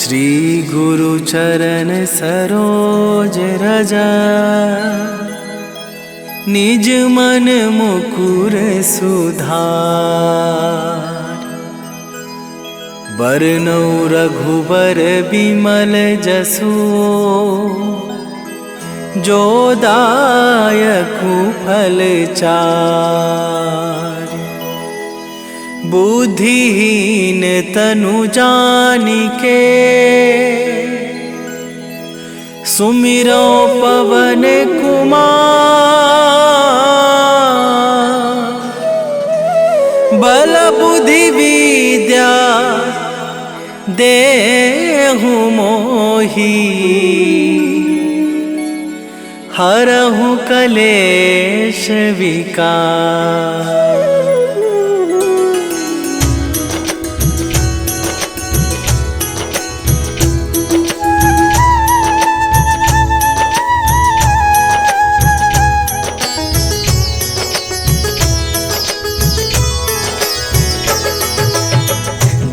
श्री गुरु चरण सरोज रजा, निज मन मुकुर सुधार। बरनौ रघुबर बिमल जसु, जो दायकु फल चार। बुद्धिहीन तनु जानिके, सुमिरो पवन कुमार। बल बुद्धि विद्या देहु मोहि, हरहु कलेश विकार।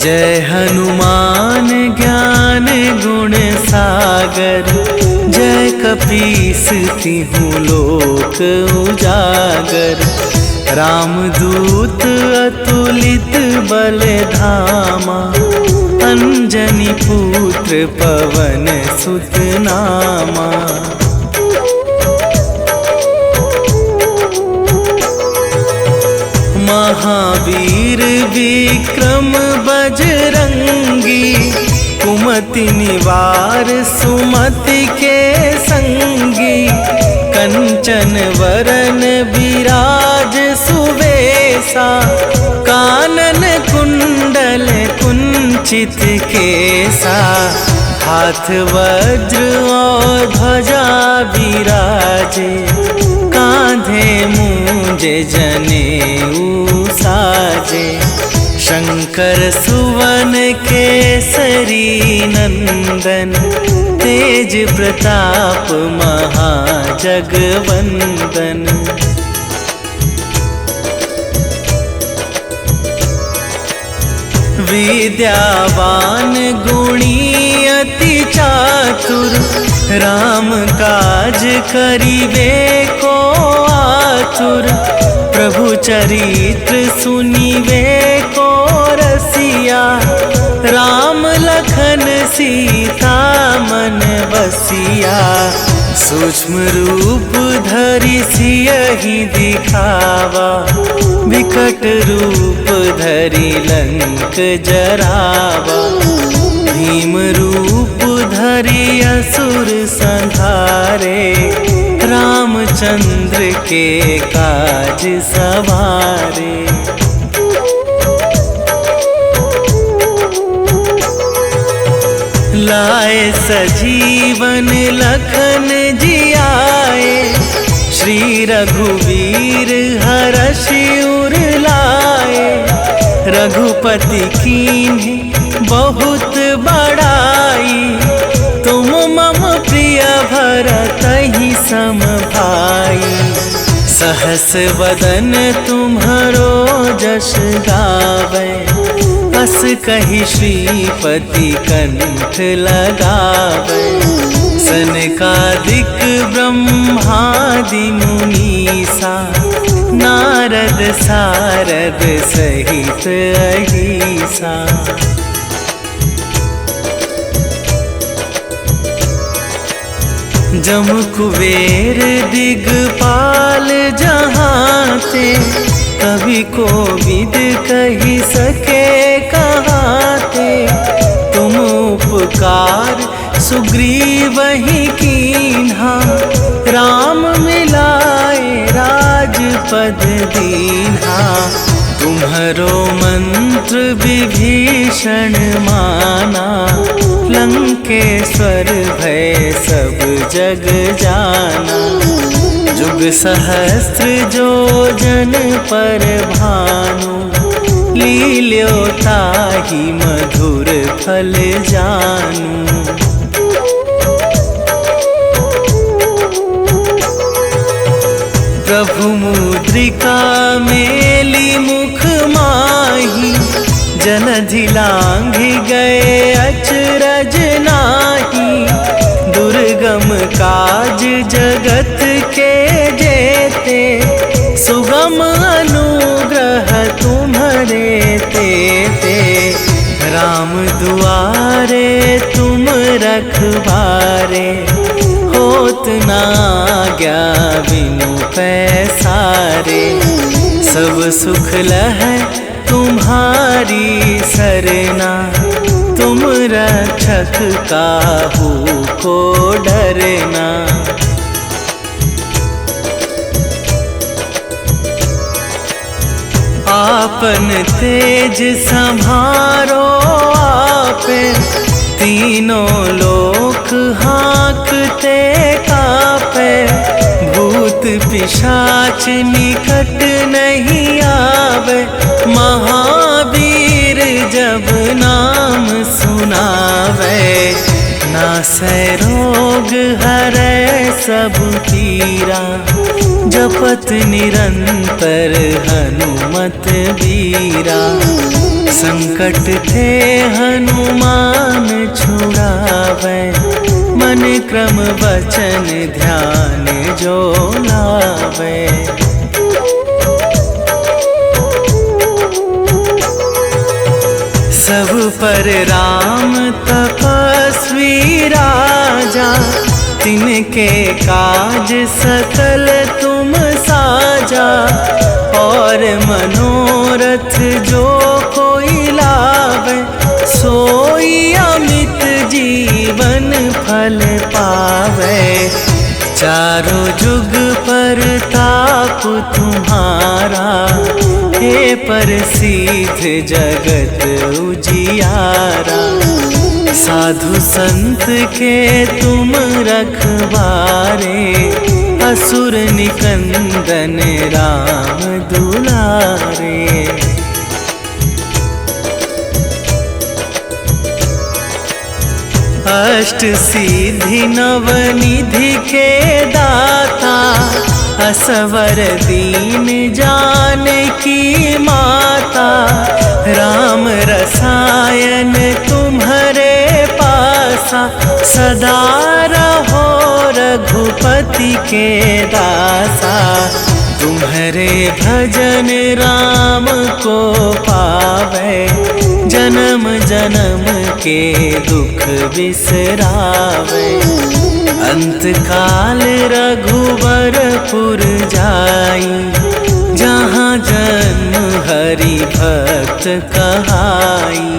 जय हनुमान ज्ञान गुण सागर, जय कपीस तिहु लोक उजागर। रामदूत अतुलित बल धामा, अंजनी पुत्र पवन सुत नामा। महावीर विक्रम बजरंगी, कुमति निवार सुमति के संगी। कंचन वरन विराज सुवेशा, कानन कुंडल कुंचित केसा। हाथ वज्र और ध्वजा विराजे, कांधे मूंज जनेऊ साजे। शंकर सुवन केसरी नंदन, तेज प्रताप महाजगवंदन। विद्यावान गुणी अति चातुर, राम काज करिबे को आतुर। प्रभु चरित्र सुनिबे को रसिया, राम लखन सीता मन बसिया। सूक्ष्म रूप धरि सियहि दिखावा, विकट रूप धरि लंक जरावा। भीम रूप धरि असुर संहारे, रामचंद्र के काज सवारे। लाए सजीवन लखन जियाए, श्री रघुवीर हरषि उर लाए। रघुपति कीन्ही बहुत बड़ाई, तुम मम प्रिय भरतहि सम भाई। सहस वदन तुम्हरो जस गावै, अस कहि श्रीपति कंठ लगावै। सनकादिक ब्रह्मादि मुनीसा, नारद सारद सहित अहिसा। जम कुबेर दिगपाल जहाते, कवि कोविद कहि सके कहाते। तुम उपकार सुग्रीवहि कीन्हा, राम मिलाए राजपद दीन्हा। तुम्हरो मंत्र विभीषण माना, लंकेश्वर भय सब जग जाना। जुग सहस्त्र जो जन पर भानु, लील्यो ताहि मधुर फल जानू। प्रभु मुद्रिका मेली मुख माही, जलधि लांघि गए अचरज नाही, दुर्गम काज जगत के जेते, सुगम अनुग्रह तुम्हारे तेते। राम दुआरे तुम रखवारे, होत ना आज्ञा बिनु पैसारे। सब सुख लहै तुम्हारी सरना, तुम रक्षक काहू को डरना। आपन तेज संभारो आपे, तीनों लोक हाँकते कापे। भूत पिशाच निकट नहीं आवे, महावीर जब नाम सुनावे। नासै रोग हरै सब पीरा, जपत निरंतर हनुमत बीरा। संकट थे हनुमान छुड़ावे, मन क्रम वचन ध्यान जो लावे। सब पर राम तपस्वी राजा, तिनके काज सकल तुम साजा। और मनोरथ जो कोई लावे, सोई अमित जीवन फल पावे। चारों जुग पर ताप तुम्हारा, हे प्रसिद्ध जगत उजियारा। साधु संत के तुम रखवारे, असुर निकंदन राम दुलारे। अष्ट सिद्धि नवनिधि के दाता, असवर दीन जानकी माता। राम रसायन तुम्हारे पासा, सदा रहो रघुपति के दासा। तुम्हारे भजन राम को पावे, जन्म जन्म के दुख बिसरावे। अंत काल रघुवरपुर जाई, जहाँ जन्म हरि भक्त कहाई।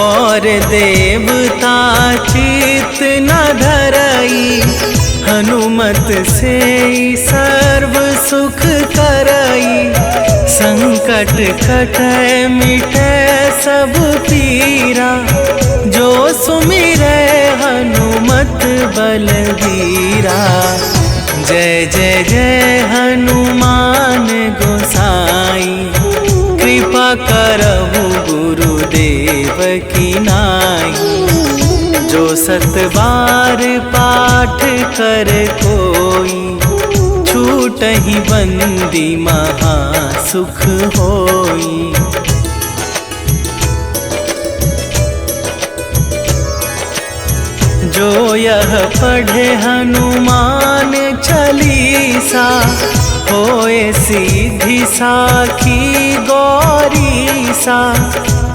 और देवता चित न धरई, हनुमत से सर्व सुख करई। संकट कटै मिटै सब पीरा, जो सुमिरै हनुमत बलबीरा। जय जय जय हनुमान गोसाई, कृपा करहु गुरुदेव की नाई। जो सत बार पाठ कर कोई, छूटहि बंदी महा सुख होई। जो यह पढ़े हनुमान चालीसा, होए सीधी साखी गौरीसा।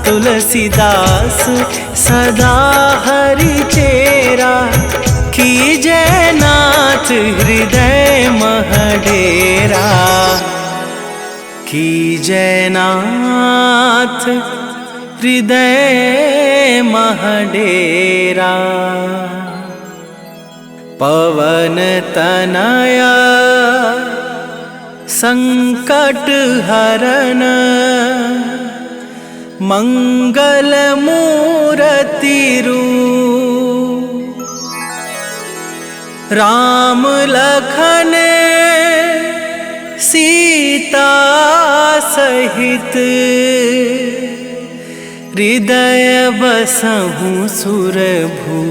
तुलसीदास सदा हरि चेरा, कीजय नाथ हृदय महडेरा। कीजय नाथ हृदय महडेरा। पवन तनया संकट हरन, मंगल मूरति रूप। राम लखन सीता सहित, हृदय बसहु सुरभू।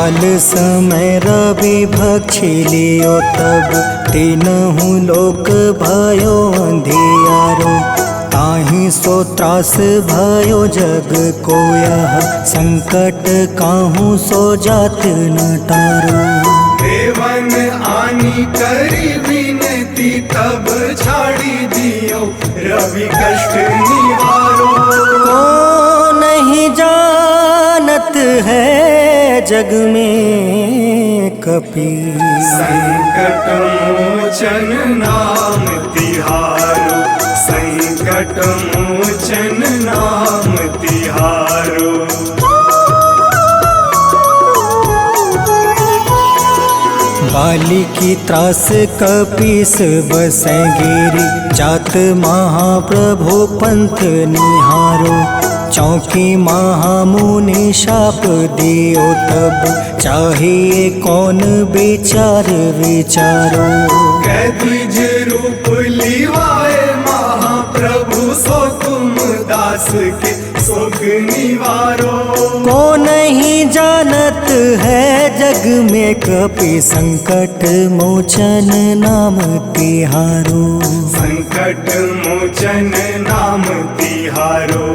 काल समय रवि भक्षी लियो तब तीनहु लोक भयो अंधियारो। ताहि सो त्रास भयो जग को यह संकट काहू सो जात न टारो। देवन आनी करी विनती तब छाड़ी दियो रवि कष्ट निवारो। को नहीं जानत है जग में कपि संकट मोचन नाम तिहारो। संकट मोचन नाम तिहारो। बाली की त्रास कपीस बसै गिरी जात महाप्रभु पंथ निहारो। चौकी महामुनि शाप दियो तब चाहिए कौन विचार विचारो। कैद्विज रूप लिवाए महाप्रभु सो तुम दास के शोक निवारो। को नहीं जानत है जग में कपि संकट मोचन नाम तिहारो। संकट मोचन नाम तिहारो।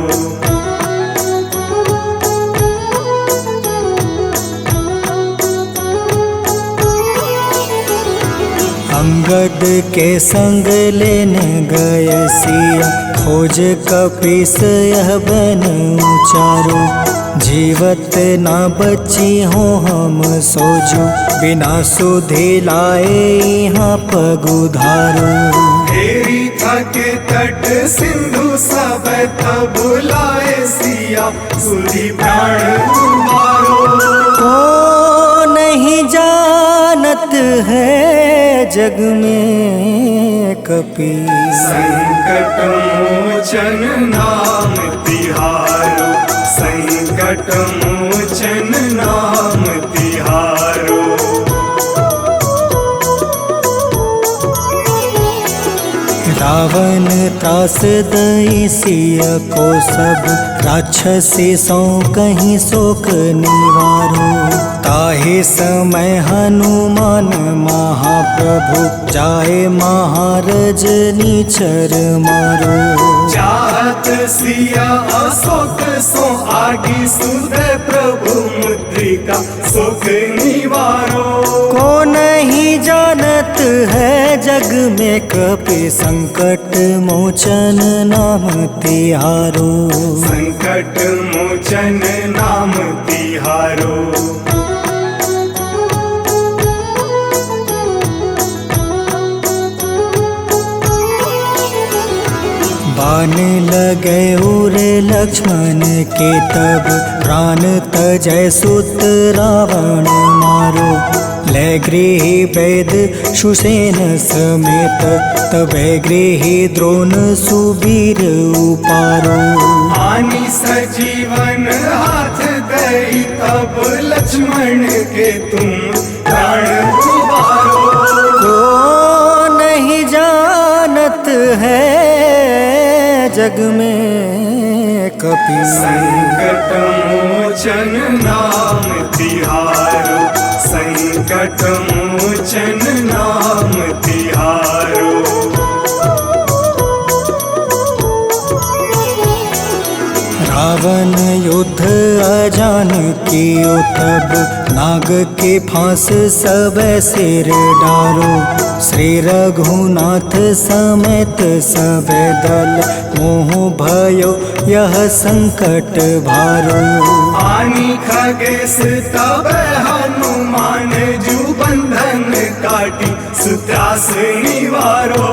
अंगद के संग लेने गए सिया खोज कपीस यह बन उचारो। जीवत ना बची हो हम सोजो बिना सुधि लाए यहाँ पग उधारो। हेरी थके तट सिंधु सब तब लाए सिया सुधि प्राण तुम्हारो। को नहीं जानत है जग में कपि संकट मोचन नाम तिहारो। संकट मोचन नाम तिहारो। रावण त्रास दई सिया को सब राक्षसी सो कहीं शोक निवारो। ताहे समय हनुमान महाप्रभु जाए महारज नीचर मारो। चाहत सिया अशोक सो आगी सुधे प्रभु मुद्रिका शोक निवारो। को नहीं जानत है जग में कपि संकट मोचन नाम तिहारो। संकट मोचन नाम तिहारो। बाण लगे उरे लक्ष्मण के तब प्राण तजय सुत रावण मारो। ले गृही वेद सुसेन समेत तबे गृही द्रोण सुबीर उपारो। आनी सजीवन हाथ दई तब लक्ष्मण के तुम प्राण उबारो। को नहीं जानत है जग में कपि संकट मोचन नाम तिहारो। संकट मोचन नाम तिहारो। रावण युद्ध अजान कियो तब नाग के फांस सब सिर डारो। श्री रघुनाथ समेत सब दल मोह भयो यह संकट भारो। आनी खगेश तब हनुमान जू बंधन काटी सुत्रास निवारो।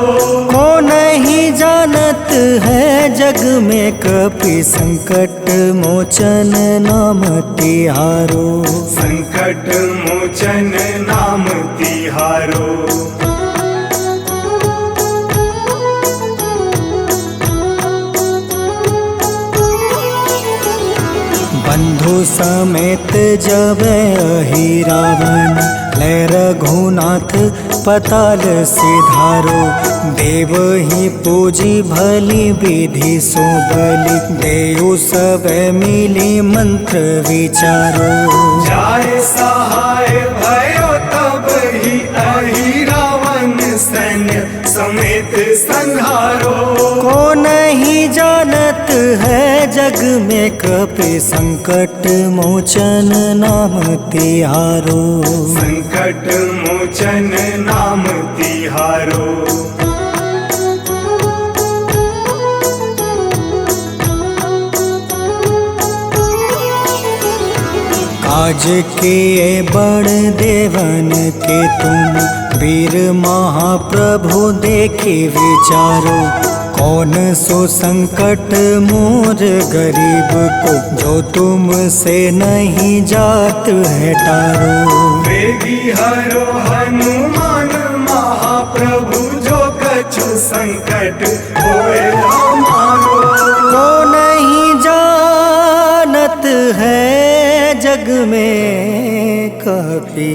को नहीं जानत है जग में कपि संकट मोचन नाम तिहारो। संकट मोचन नाम तिहारो। बंधु समेत जब अहि रावण ले रघुनाथ पताल सिधारो। देव ही पूजी भली विधि सो बलि, देव सब मिली मंत्र विचारो। जाय सहाय भयो तब ही अहि रावण सैन्य समेत संहारो। को नहीं जानत है जग में कपि संकट मोचन नाम तिहारो। संकट मोचन नाम तिहारो। काज किए बड़ देवन के तुम, वीर महाप्रभु देखे विचारो। कौन सो संकट मोर गरीब को, जो तुमसे नहीं जात है टारो। वेगी हरो हनुमान महाप्रभु, जो कछु संकट होए हमारो। को नहीं जानत है जग में कपि,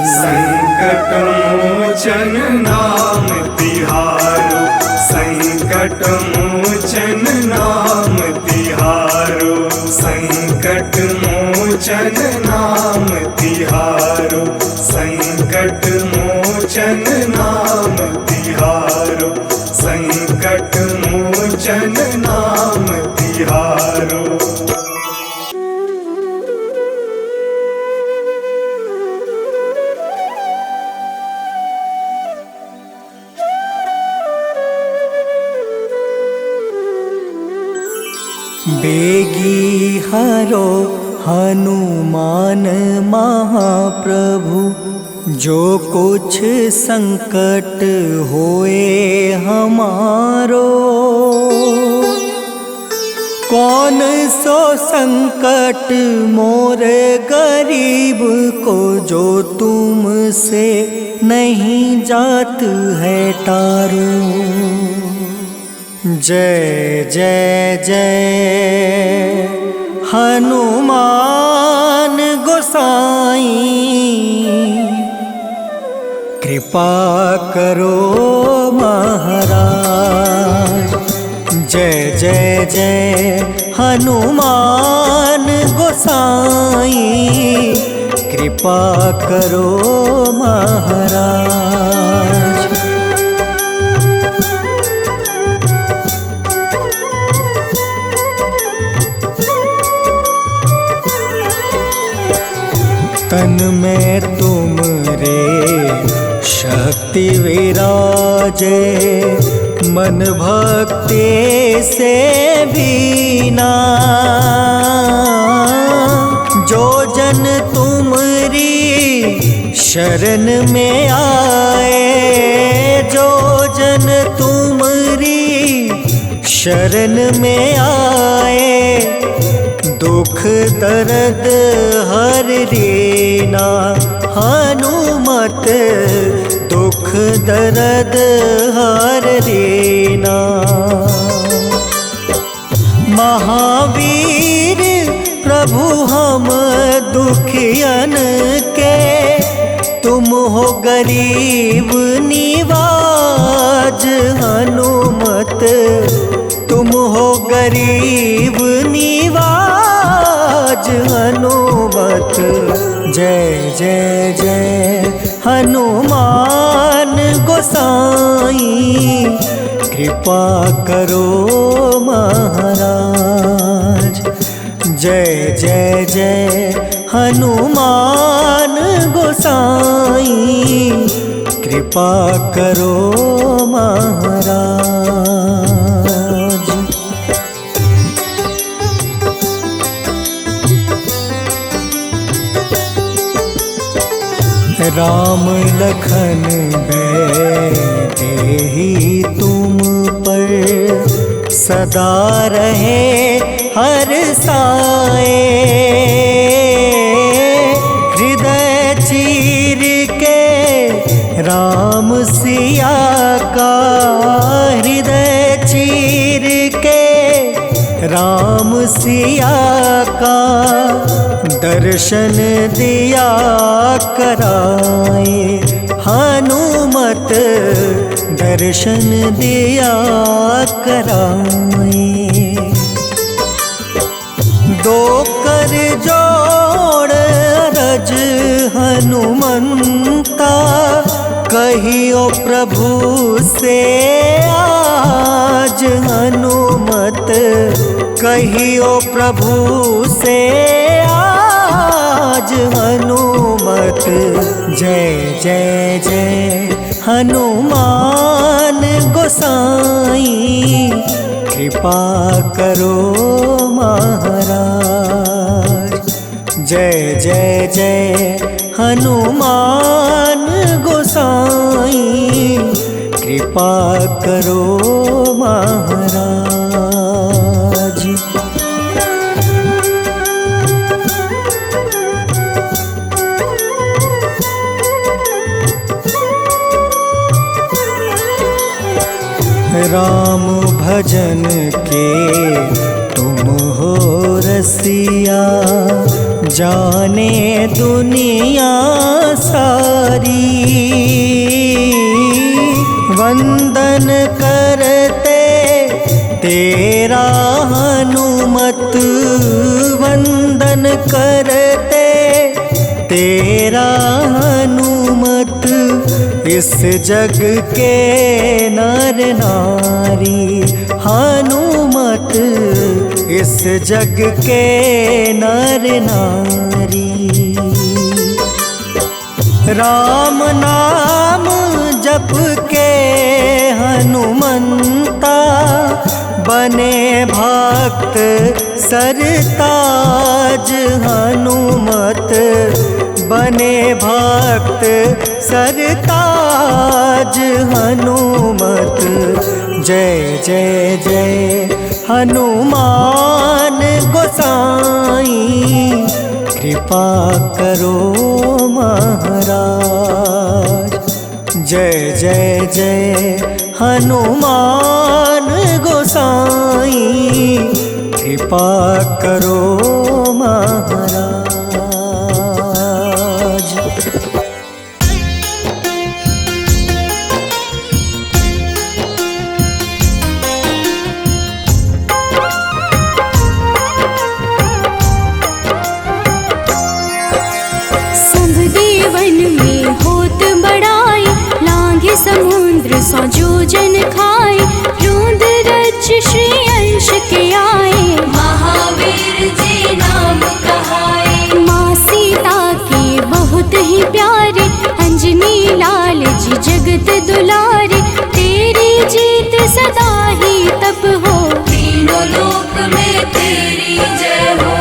संकट मोचन नाम तिहारो। संकट मोचन नाम तिहारो। संकट मोचन नाम तिहारो। संकट मोचन नाम तिहारो। संकट मोचन नाम तिहारो। बेगी हरो हनुमान महाप्रभु, जो कुछ संकट होए हमारो। कौन सो संकट मोर गरीब को, जो तुमसे नहीं जात है टारो। जय जय जय हनुमान गोसाई, कृपा करो महाराज। जय जय जय हनुमान गोसाई, कृपा करो महाराज। तन में तुम रे शक्ति विराजे, मन भक्ति से बीना। जो जन तुमरी शरण में आए, जो जन तुमरी शरण में आए, दुख दर्द हर रीना। हनुमत दुख दर्द हर रीना। महावीर प्रभु हम दुखियन के, तुम हो गरीब निवाज। हनुमत तुम हो गरीब निवाज। हनुमत जय जय जय हनुमान गोसाई, कृपा करो महाराज। जय जय जय हनुमान गोसाई, कृपा करो महाराज। राम लखन देहि तुम पर, सदा रहे हर साए। हृदय चीर के राम सिया का, हृदय चीर के राम सिया का, दर्शन दिया कराए। हनुमत दर्शन दिया कराए। दो कर जोड़ अरज हनुमंता, कहियो प्रभु से आज हनुमत, कहियो प्रभु से आज हनुमत। जय जय जय हनुमान गोसाई, कृपा करो महाराज। जय जय जय हनुमान गोसाई, कृपा करो महाराज। राम भजन के तुम हो रसिया, जाने दुनिया सारी। वंदन करते तेरा हनुमत, वंदन करते तेरा हनुमत। इस जग के नर नारी हनुमत, इस जग के नर नारी। राम नाम जप के हनुमंता, बने भक्त सरताज हनुमत, बने भक्त सरताज हनुमत। जय जय जय हनुमान गोसाई, कृपा करो महाराज। जय जय जय हनुमान गोसाई, कृपा करो महाराज। समुद्र सौ जोजन खाए, रोंद रच श्री अंश के आए। महावीर जी नाम कहाए, माँ सीता के बहुत ही प्यारे, अंजनी लाल जी जगत दुलारे। तेरी जीत सदा ही तब हो, तीनों लोक में तेरी जय हो।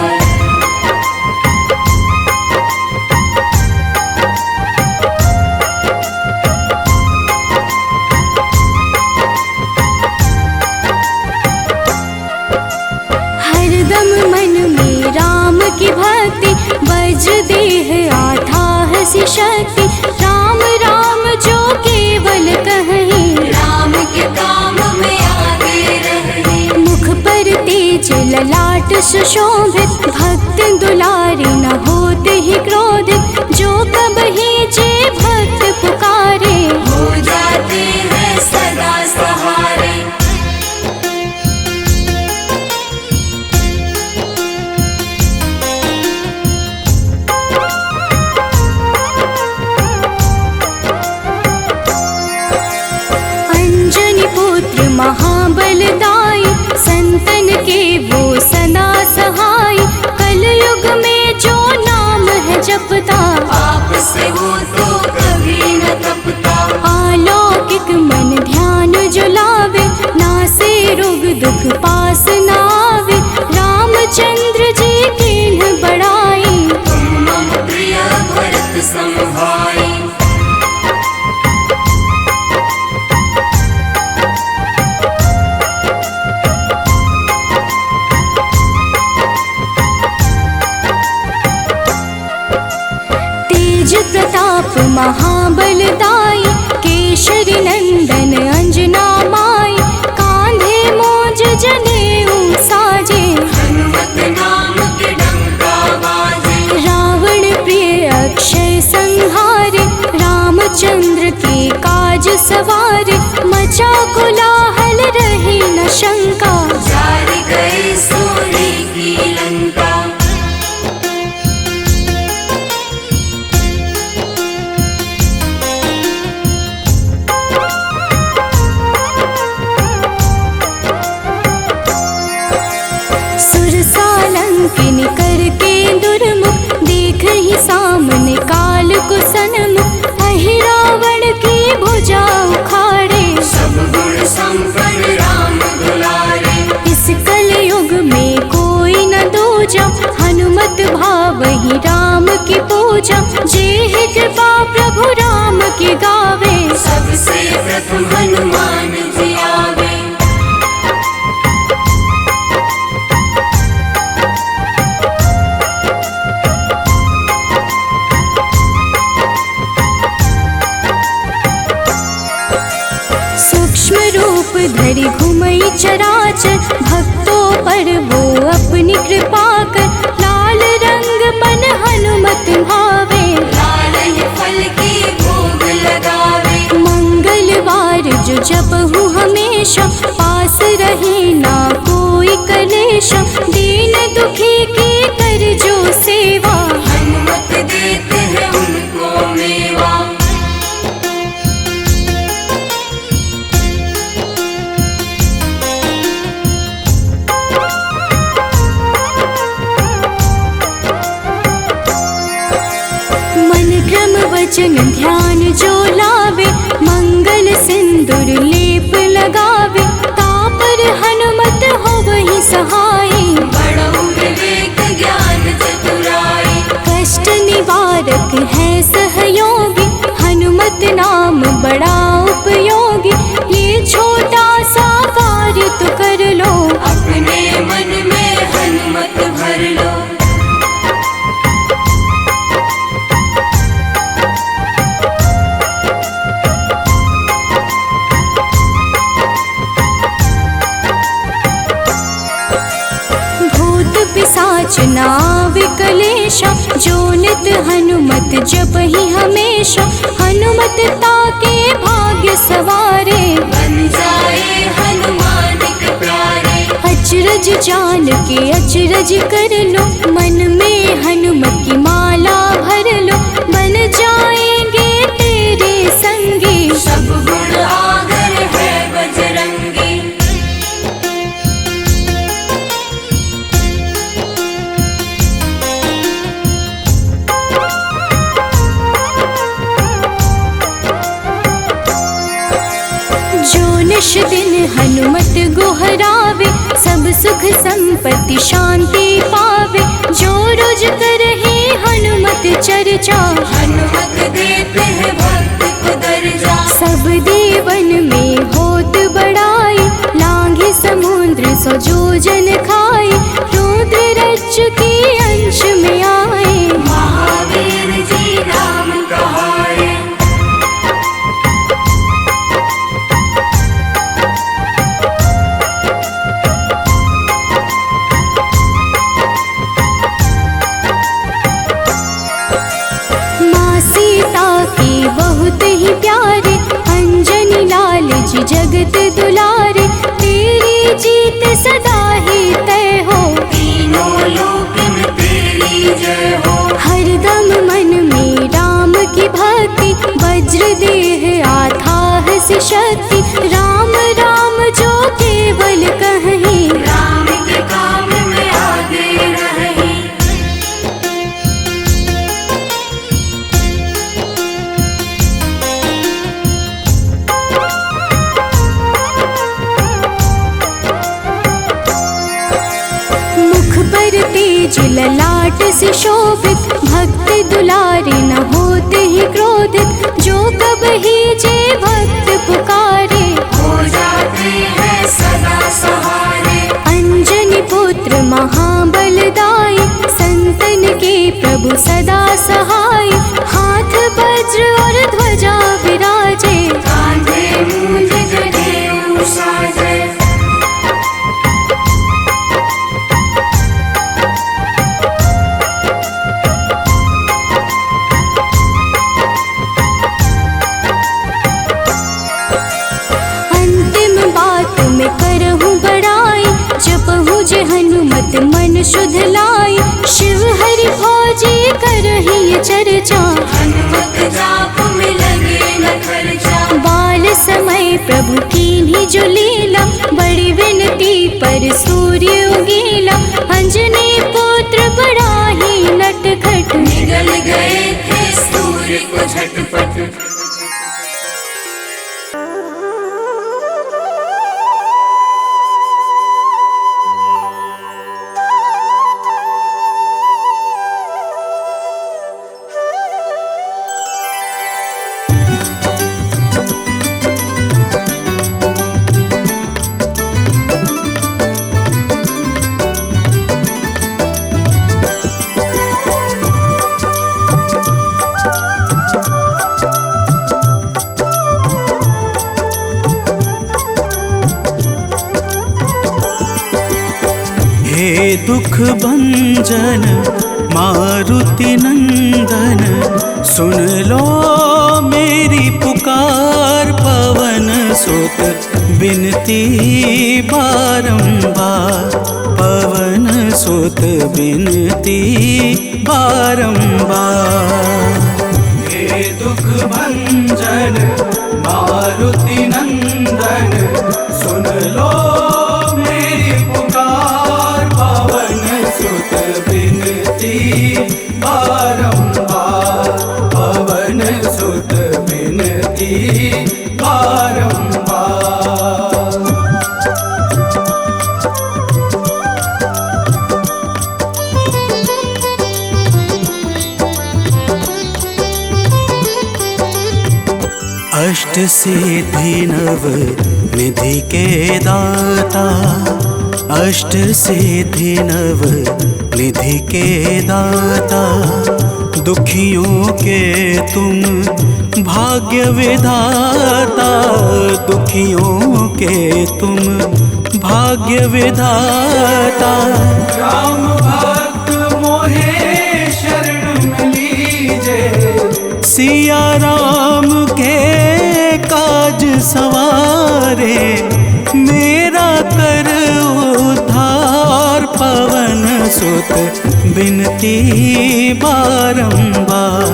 की भक्ति वज्र देह आठाह सी शक्ति, राम राम जो केवल कहीं, राम के काम में आगे रहे। मुख पर तेज ललाट सुशोभित, भक्त दुलारे न होते ही क्रोधित। जो कबहि जे भक्त पुकारे, हो जाते हैं सदा सहारे। महाबलदाई, संतन के वो सदा सहाय। कलयुग में जो नाम है जपता, पाप से वो तो कभी न तपता। अलौकिक मन ध्यान जो लावे, नासे रोग दुख पास न आवे। रामचंद्र जी किन्ह बड़ाई, तुम मम प्रिय भरत सम भाई। प्रताप महाबलदाई, केशरी नंदन अंजना माई। कांधे मोज जने किन करके दुर्मुख, देख ही सामने काल को सन्मुख, अहि रावण की भुजा उखाड़े, सब गुण संपन्न राम दुलारे। इस कलयुग में कोई न दूजा, हनुमत भावहि राम की पूजा, जेहि कृपा प्रभु राम की गावे, सबसे प्रथम हनुमान जी आवे। सूक्ष्म रूप धरि घुमई चराचर, भक्तों पर वो अपनी कृपा कर, लाल रंग मन हनुमत भावे, लाल ही फल की भोग लगावे। मंगलवार जो जपहु हमेशा, पास रहे ना कोई कलेशा, दीन दुखी की कर जो सेवा, हनुमत देते हैं उनको मेवा। मन क्रम वचन ध्यान जो लावे, मंगल सिंदूर लेप लगावे, तापर हनुमत हो वही सहाय, बड़ऊ विवेक ज्ञान चतुराई। कष्ट निवारक है सहयोगी, हनुमत नाम बड़ा उपयोगी, ये छोटा सा कार्य तो कर लो, अपने मन में हनुमत भर लो। भूत पिशाच नाव कलेशा, जो नित हनुमत जपहि हमेशा, हनुमत ताके भाग्य सवारे, बन जाए हनुमान के प्यारे। अचरज जान के अचरज कर लो, मन में हनुमत की माला भर लो, बन जाएंगे तेरे संगी, सब गुण आगर है बजरंगी। जो निश दिन हनुमत गोहरावे, सब सुख संपत्ति शांति पावे, जो रोज करहे हनुमत चर्चा, हनुमत देते हैं भक्त को दर्जा। सब देवन में होत बड़ाई, लांघे समुद्र सो जो जन खाए, रुद्र रज के अंश में आए, महावीर जी राम कहाए। माँ सीता के बहुत ही प्यारे, अंजनी लाल जी जगत दुलारे, तेरी जीत सदा ही तय हो, तीनों लोक में तेरी जय हो। हरदम मन में राम की भक्ति, वज्र देह आथाह से शक्ति, राम राम जो केवल कहीं, राम के काम में आगे रहे। मुख पर तेज ललाट से शोभित, भक्त दुलारे न होते ही क्रोधित, जो कब ही जे भक्त पुकारे, हो जाते हैं सदा सहारे। अंजनी पुत्र महाबलदाई, संतन के प्रभु सदा सहाय, हाथ वज्र और ध्वजा विराजे, कांधे मूंज जनेऊ साजे। अंतिम बात में करहूँ बड़ाई, जपहु जे हनुमत मन शुद्ध लाई, शिव हरि फौजी करहि ये चर्चा, हनुमत जाप में लगे न खर्चा। बाल समय प्रभु कीन्ही जो लीला, बड़ी विनती पर सूर्य उगीला, अंजनी पुत्र बड़ा ही नटखट, निगल गए थे सूर्य को झटपट। हे दुख भंजन मारुति नंदन, सुन लो मेरी पुकार। पवन सुत बिनती बारंबार, पवन सुत बिनती बारंबार। हे दुख भंजन मारुति नंदन, सुन लो मेरी पुकार। पवन सुत बिनती बारंबार, पवन सुत बिनती बारंबार। अष्ट सिद्धि नव निधि के दाता, अष्ट सिद्धि नव निधि के दाता। दुखियों के तुम भाग्य विधाता, दुखियों के तुम भाग्य विधाता। राम भक्त मोहे शरण लीजे, सिया राम के काज सवारे। मेरा कर उद्धार, पवन सुत बिनती बारंबार,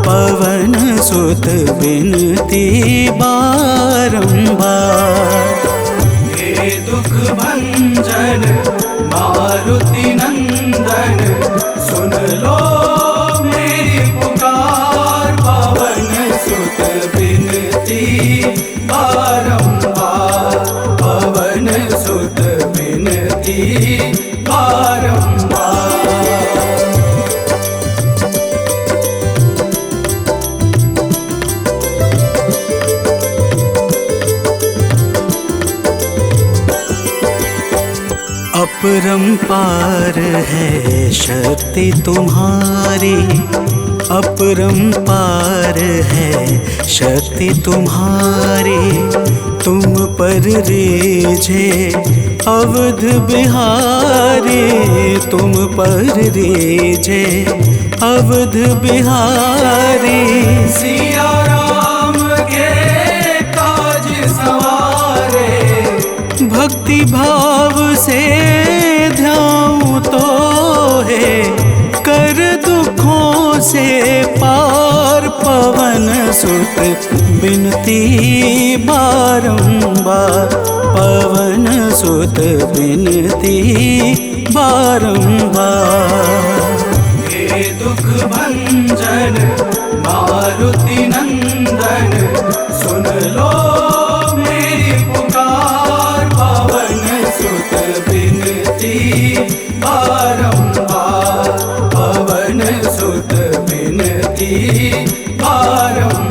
पवन सुत बिनती बारंबार। हे दुख भंजन मारुति नंदन, सुन लो मेरी पुकार। पवन सुत बिनती बारंबार, पवन सुत बिनती बारंबार। अपरंपार है शक्ति तुम्हारी, अपरंपार है शक्ति तुम्हारी। तुम पर रीझे अवध बिहारी, तुम पर रीझे अवध बिहारी। सिया राम के काज सवारे, भक्ति भाव से ध्याऊं तो है कर दुखों से पार। पवन सुत बिनती बारंबार, पवन सुत बिनती बारंबार। हे दुख भंजन मारुति नंदन, सुन लो मेरी पुकार। पवन सुत बिनती बारंबार, पवन सुत बिनती बारंबार।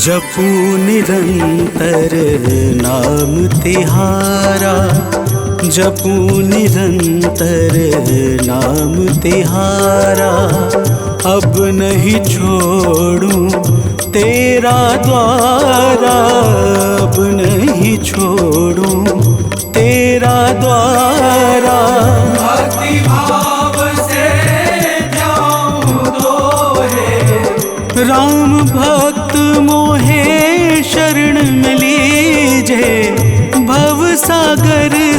जपू निरंतर नाम तिहारा, जपू निरंतर नाम तिहारा। अब नहीं छोड़ूं तेरा द्वारा, अब नहीं छोड़ूं तेरा द्वारा। भक्ति भाव से ध्याऊं तो है राम भक्त मोहे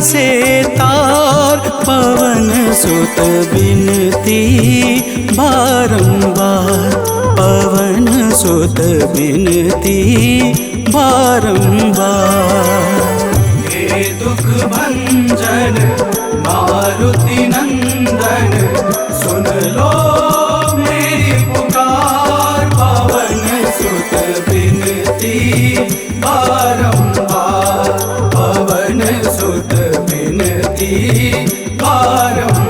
से तार पवन सुत बिनती बारंबार, पवन सुत बिनती बारंबार। हे दुख भंजन मारुति नंदन, सुन लो मेरी पुकार, पवन सुत बिनती बारंबार, पवन सुत बिनती बारंबार।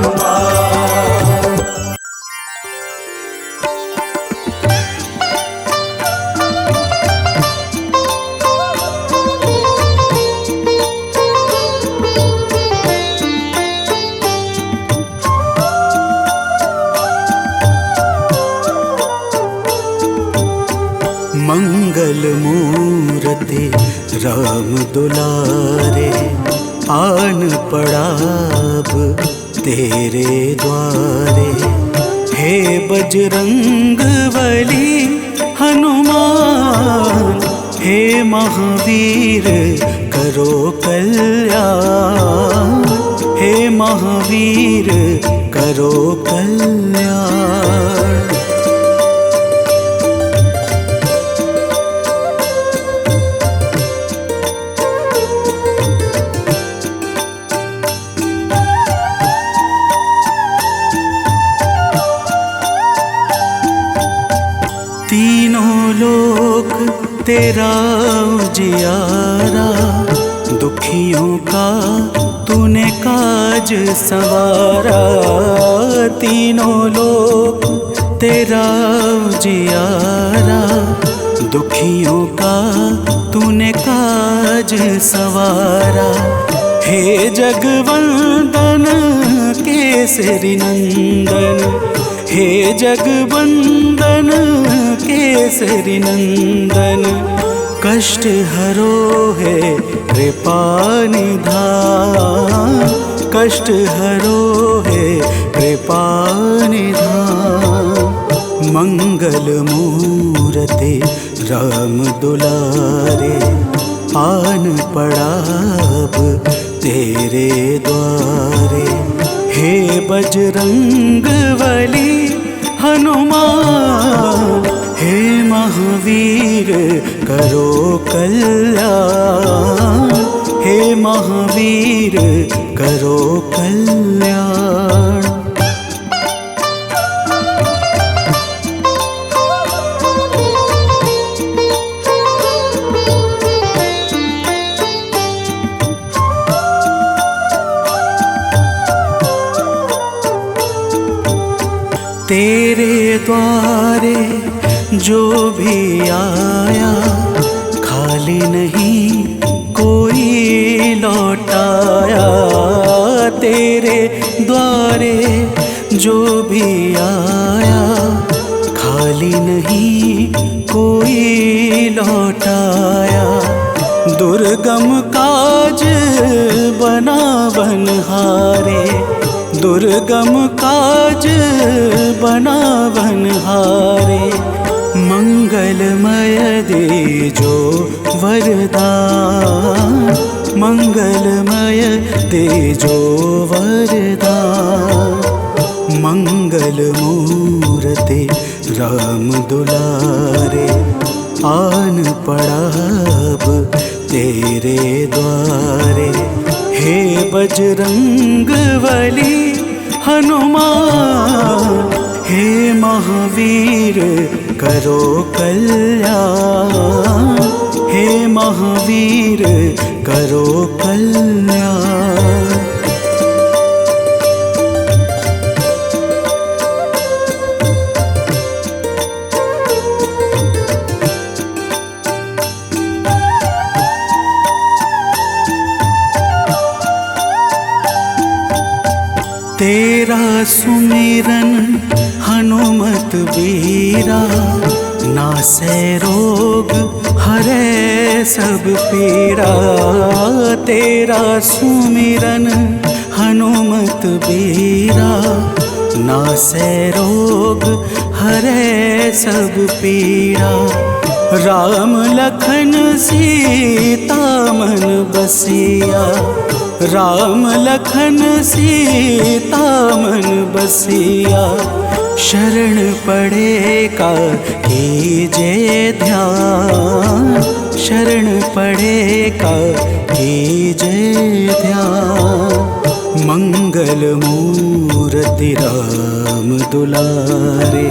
मंगल मूर्ति राम दुलारे, आन पड़ा अब तेरे द्वारे। हे बजरंग बली हनुमान, हे महावीर करो कल्याण, हे महावीर करो कल्याण। तीनों लोक तेरा उजियारा, दुखियों का तूने काज संवारा। तीनों लोक तेरा उजियारा, दुखियों का तूने काज संवारा। हे जगवंदन केसरी नंदन, हे जगवंदन केसरी नंदन, कष्ट हरो है कृपा निधान, कष्ट हरो है कृपा निधान। मंगल मूर्ति राम दुलारे, आन पड़ा अब तेरे द्वारे। हे बजरंग बली हनुमान, हे महावीर करो कल्याण, हे महावीर करो कल्याण। तेरे द्वारे जो भी आया, खाली नहीं कोई लौटाया। तेरे द्वारे जो भी आया, खाली नहीं कोई लौटाया। दुर्गम काज बना बनहारे, दुर्गम काज बना बनहारे। मंगलमय दे जो वरदान, मंगलमय दे जो वरदान। मंगल मूर्ति राम दुलारे, आन पड़ा अब तेरे द्वारे। हे बजरंग बली हनुमान, हे महावीर करो कल्याण, हे महावीर करो कल्याण। तेरा सुमिरन हनुमत बीरा, नासै रोग हरै सब पीड़ा। तेरा सुमिरन हनुमत बीरा, नासै रोग हरै सब पीड़ा। राम लखन सीता मन बसिया, राम लखन सीता मन बसिया, शरण पड़े का कीजे ध्यान, शरण पड़े का कीजे ध्यान। मंगल मूर्ति राम दुलारे,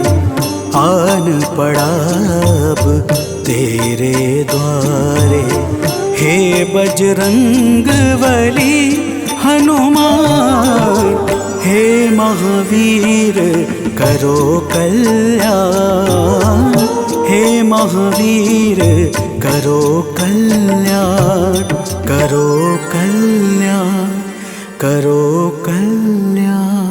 आन पड़ा अब तेरे द्वारे। हे बजरंग बली हनुमान, हे महावीर करो कल्याण, हे महावीर करो कल्याण, करो कल्याण, करो कल्याण।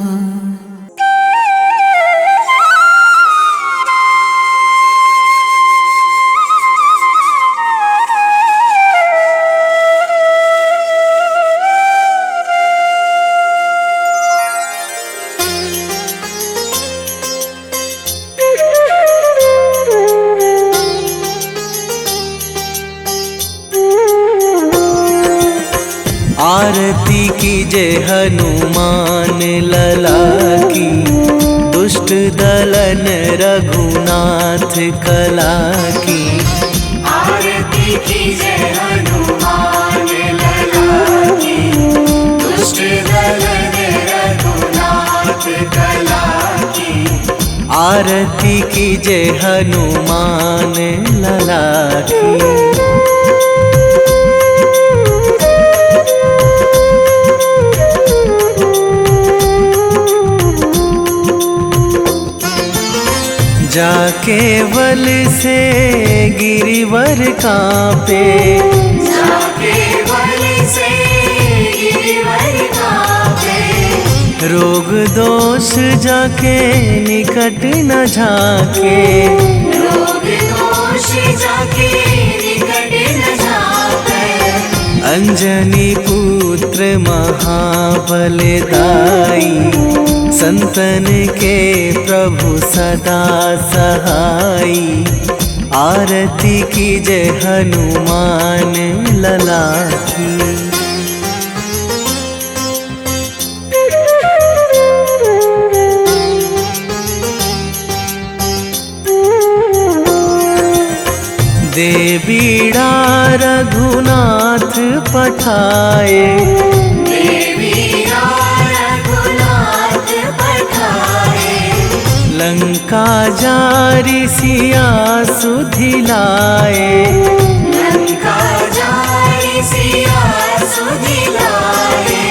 आरती कीजे हनुमान लला की, दुष्ट दलन रघुनाथ कला की। आरती कीजे हनुमान लला की, दुष्ट दलन रघुनाथ कला की। आरती कीजे हनुमान लला की। जाके बल से गिरिवर कांपे, जाके बल से गिरिवर कांपे। रोग दोष जाके निकट न झाके, रोग दोष जाके निकट न झाके। अंजनी पुत्र महाबल दाई, संतन के प्रभु सदा सहाई। आरती कीजे हनुमान लला की। दे बीड़ा रघुनाथ पठाए, लंका जारी सिया सुधिलाए, लंका जारी सिया सुधिलाए।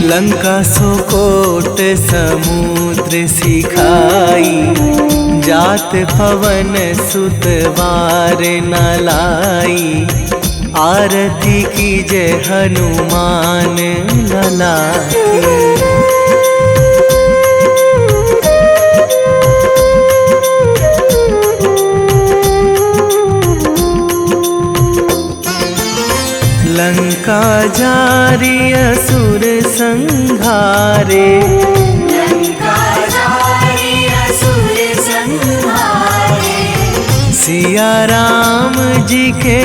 लंका सुकोट समुद्र सिखाई, जात पवन सुत वार न लाई। आरती कीजे हनुमान लला की। लंका जारी असुर संहारे, लंका जारी असुर संहारे। सिया राम जी के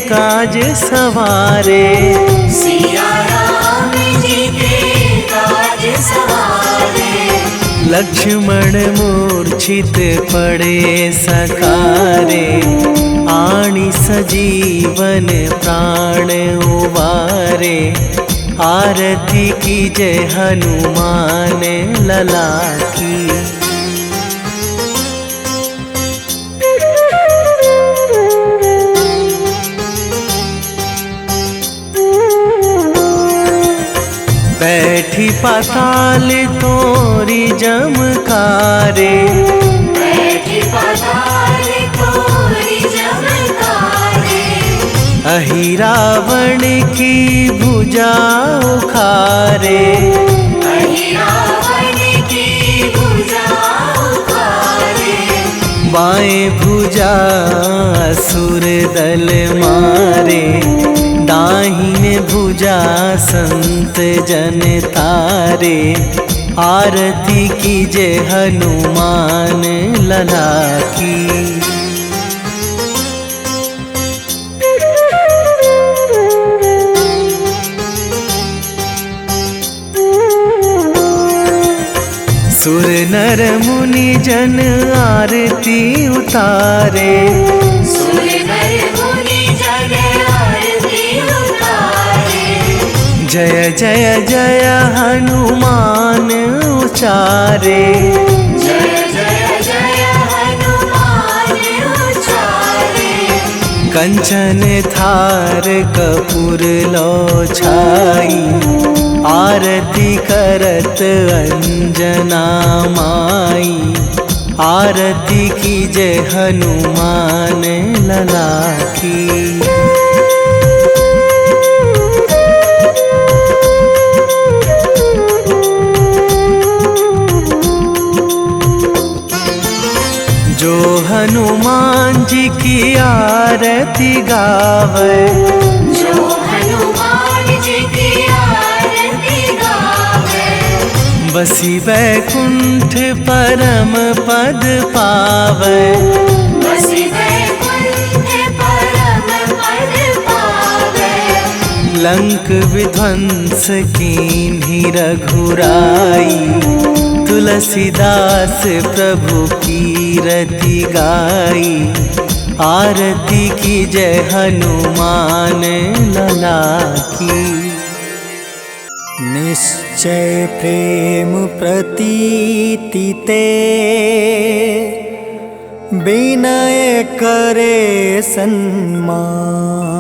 काज सवारे, सिया राम जी के काज सवारे। लक्ष्मण मूर्छित पड़े सकारे, आणी सजीवन प्राण उबारे। आरती कीजे हनुमान लला की। बैठी पाताल तोरी जमकारे, बैठी पाताल तोरी जमकारे। अहि रावण की भुजा उखारे, अहि रावण की भुजा उखारे। बाएं भुजा असुर दल मारे, दाहिने भुजा संत जन तारे। आरती कीजे हनुमान लला की। नर मुनि जन आरती उतारे। सुर नर मुनि जन आरती उतारे। जय जय जय हनुमान उचारे। जय जय जय हनुमान उचारे। कंचन थार कपूर लो छाई, आरती करत अंजना माई। आरती की जय हनुमान लला की। जो हनुमान जी की आरती गावे। जो हनुमान जी की आरती गावे। बसी बैकुंठ परम पद पावे। बसी बैकुंठ परम पद पावे। लंक विध्वंस कीन्ही रघुराई। तुलसीदास प्रभु कीरति गाई। आरती की जय हनुमान लला की। निश्चय प्रेम प्रतीति ते, विनय करे सन्मान।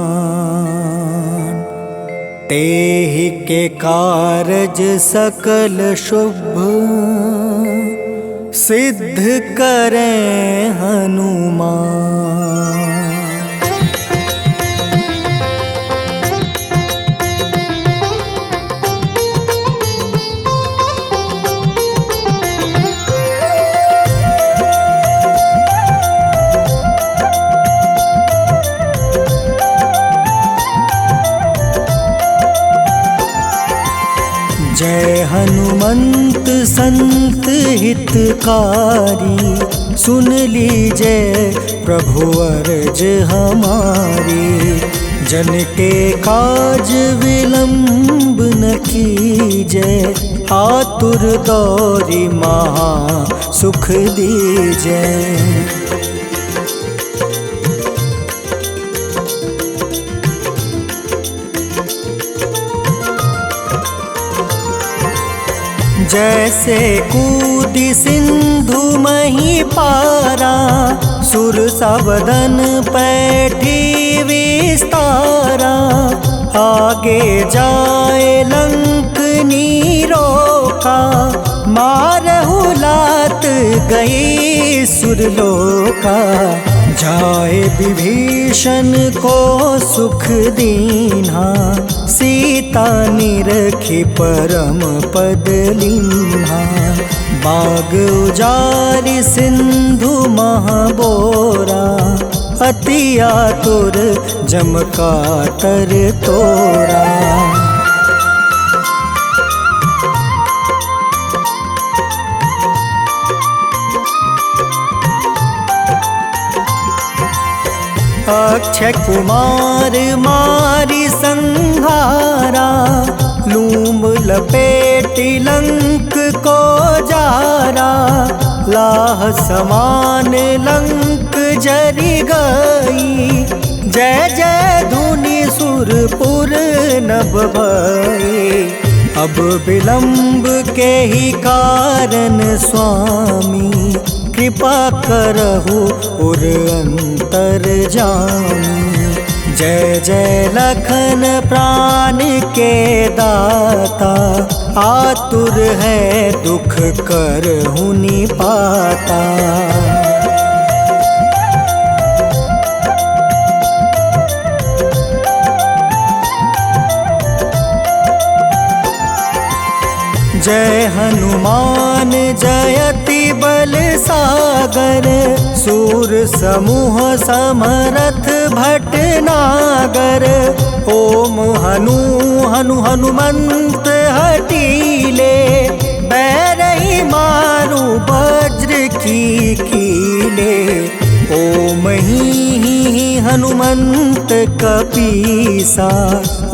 तेहि के कारज सकल शुभ, सिद्ध करें हनुमान। जय हनुमंत संत हितकारी। सुन लीजय प्रभु अर्ज हमारी। जन के काज विलंब न कीजय। आतुर दौरी महा सुख दीजय। जैसे कूदी सिंधु मही पारा। सुर सबदन पैठी विस्तारा। आगे जाए लंक नीरोका। मारहु लात गई सुरलोका। जाए विभीषण को सुख दीन्हा। सीता निरखी परम पद लीन्हा। बाग उजारि सिंधु महाबोरा। अति आतुर जम कातर तोरा। अक्षय कुमार मारी संहारा। लूम लपेटी लंक को जारा। लाह समान लंक जरी गई। जय जय धुनि सुरपुर नभ भई। अब विलंब के ही कारण स्वामी। कृपा करहु उर अंतर जामी। जय जय लखन प्राण के दाता। आतुर है दुख करहु निपाता। जय हनुमान जयति बल सागर। सूर समूह समरथ भटनागर। ओम हनु हनु हनुमंत हटीले। बैरही मारू वज्र की कीले। ओम ही हनुमंत कपीसा।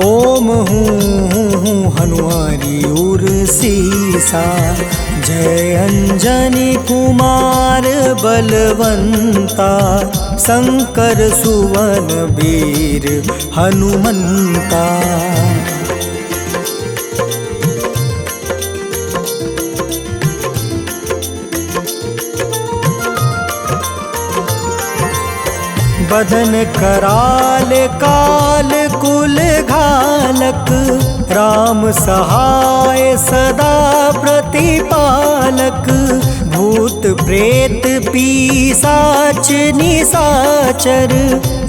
ओम हूँ हनुमारी उर सीसा। जय अंजनी कुमार बलवंता, शंकर सुवन वीर हनुमंता। बदन कराल काल कुल घालक, राम सहाय सदा प्रतिपालक। भूत प्रेत पिशाच निशाचर,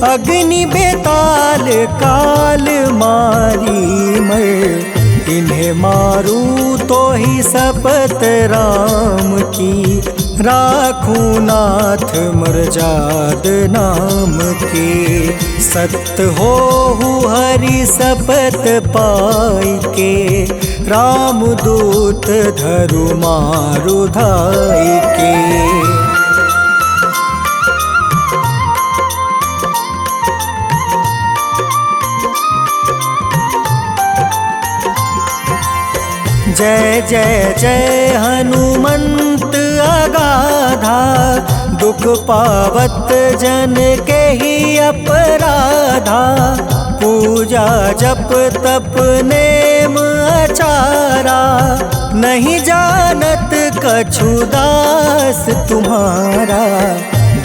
अग्नि बेताल काल मारी मर। इन्हें मारू तो ही शपथ राम की, राखूं नाथ मर्जाद नाम के। सत्य हो हरि शपथ पाई के, राम दूत धरु मारु धाई के। जय जय जय हनुमंत अगाधा, दुख पावत जन के ही अपराधा। पूजा जप तप नेम आचारा, नहीं जानत कछु दास तुम्हारा।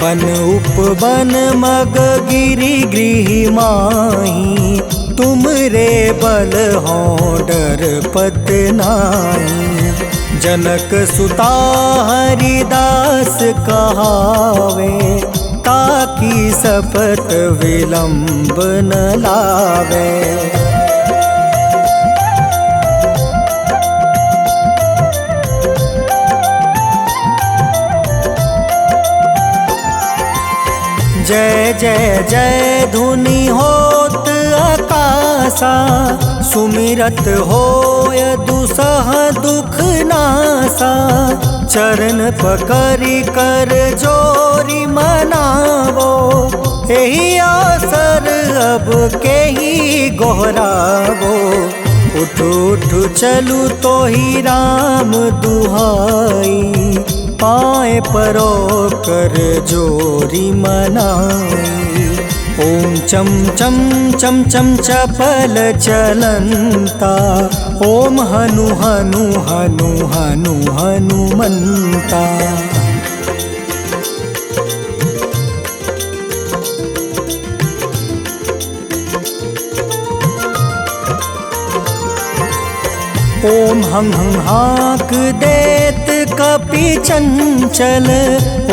बन उपवन मग गिरि गृह माही, तुम रे बल हो डर पत नाई। जनक सुता हरिदास कहावे, ताकि शपथ विलंब न लावे। जय जय जय धुनि होत आकाशा, सुमिरत होय दुसह दुख नासा। चरण पकड़ि कर जोरी मनावो, एही आसर अब के ही गोहरावो। उठ उठ चलू तो ही राम दुहाई, पाए परो कर जोरी मनाई। ओम चम चम चम चम चपल चलंता, ओम हनु हनु हनु हनु हनुमंता। ओम हं हं हाक देत कपि चंचल,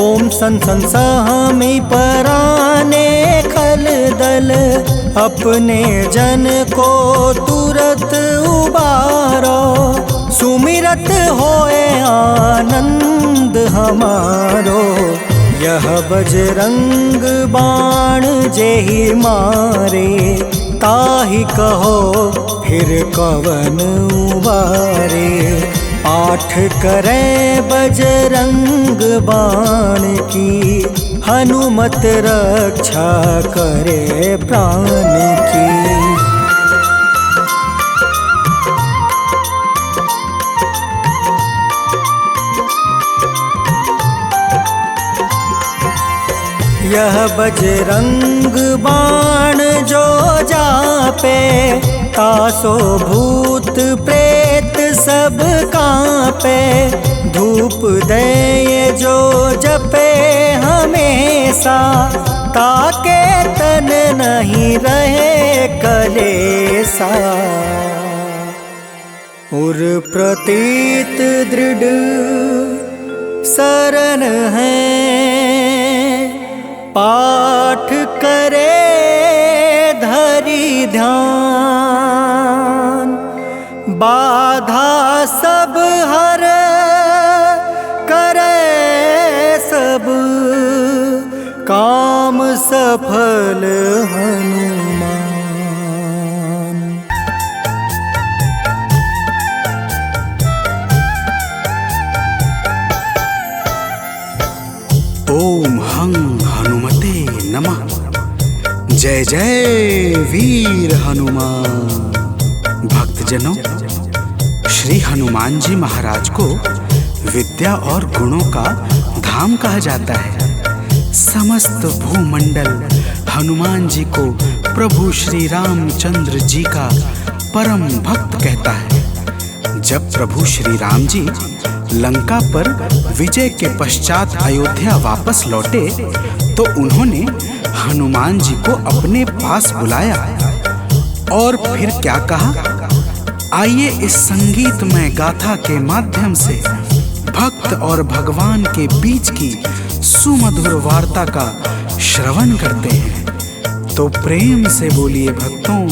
ओम सन सन सहमी पराने खल दल। अपने जन को तुरत उबारो, सुमिरत होए आनंद हमारो। यह बजरंग बाण जेहि मारे, ताहि कहो फिर कवन उबारे। पाठ करें बजरंग बाण की, हनुमत रक्षा करे प्राण की। यह बजरंग बाण जो जापे, तासो भूत प्रेत सब कांपे। धूप दे जो जपे हमेशा, ताके तन नहीं रहे कलेसा। उर प्रतीत दृढ़ शरण है, पाठ करे धरि ध्यान। बाधा सब हर करे सब, काम सफल हनुमान। ओम हं हनुमते नमः। जय जय वीर हनुमान। भक्तजनों, श्री हनुमान जी महाराज को विद्या और गुणों का धाम कहा जाता है। समस्त भूमंडल हनुमान जी को प्रभु श्री रामचंद्र जी का परम भक्त कहता है। जब प्रभु श्री राम जी लंका पर विजय के पश्चात अयोध्या वापस लौटे तो उन्होंने हनुमान जी को अपने पास बुलाया और फिर क्या कहा, आइए इस संगीतमय गाथा के माध्यम से भक्त और भगवान के बीच की सुमधुर वार्ता का श्रवण करते हैं। तो प्रेम से बोलिए भक्तों,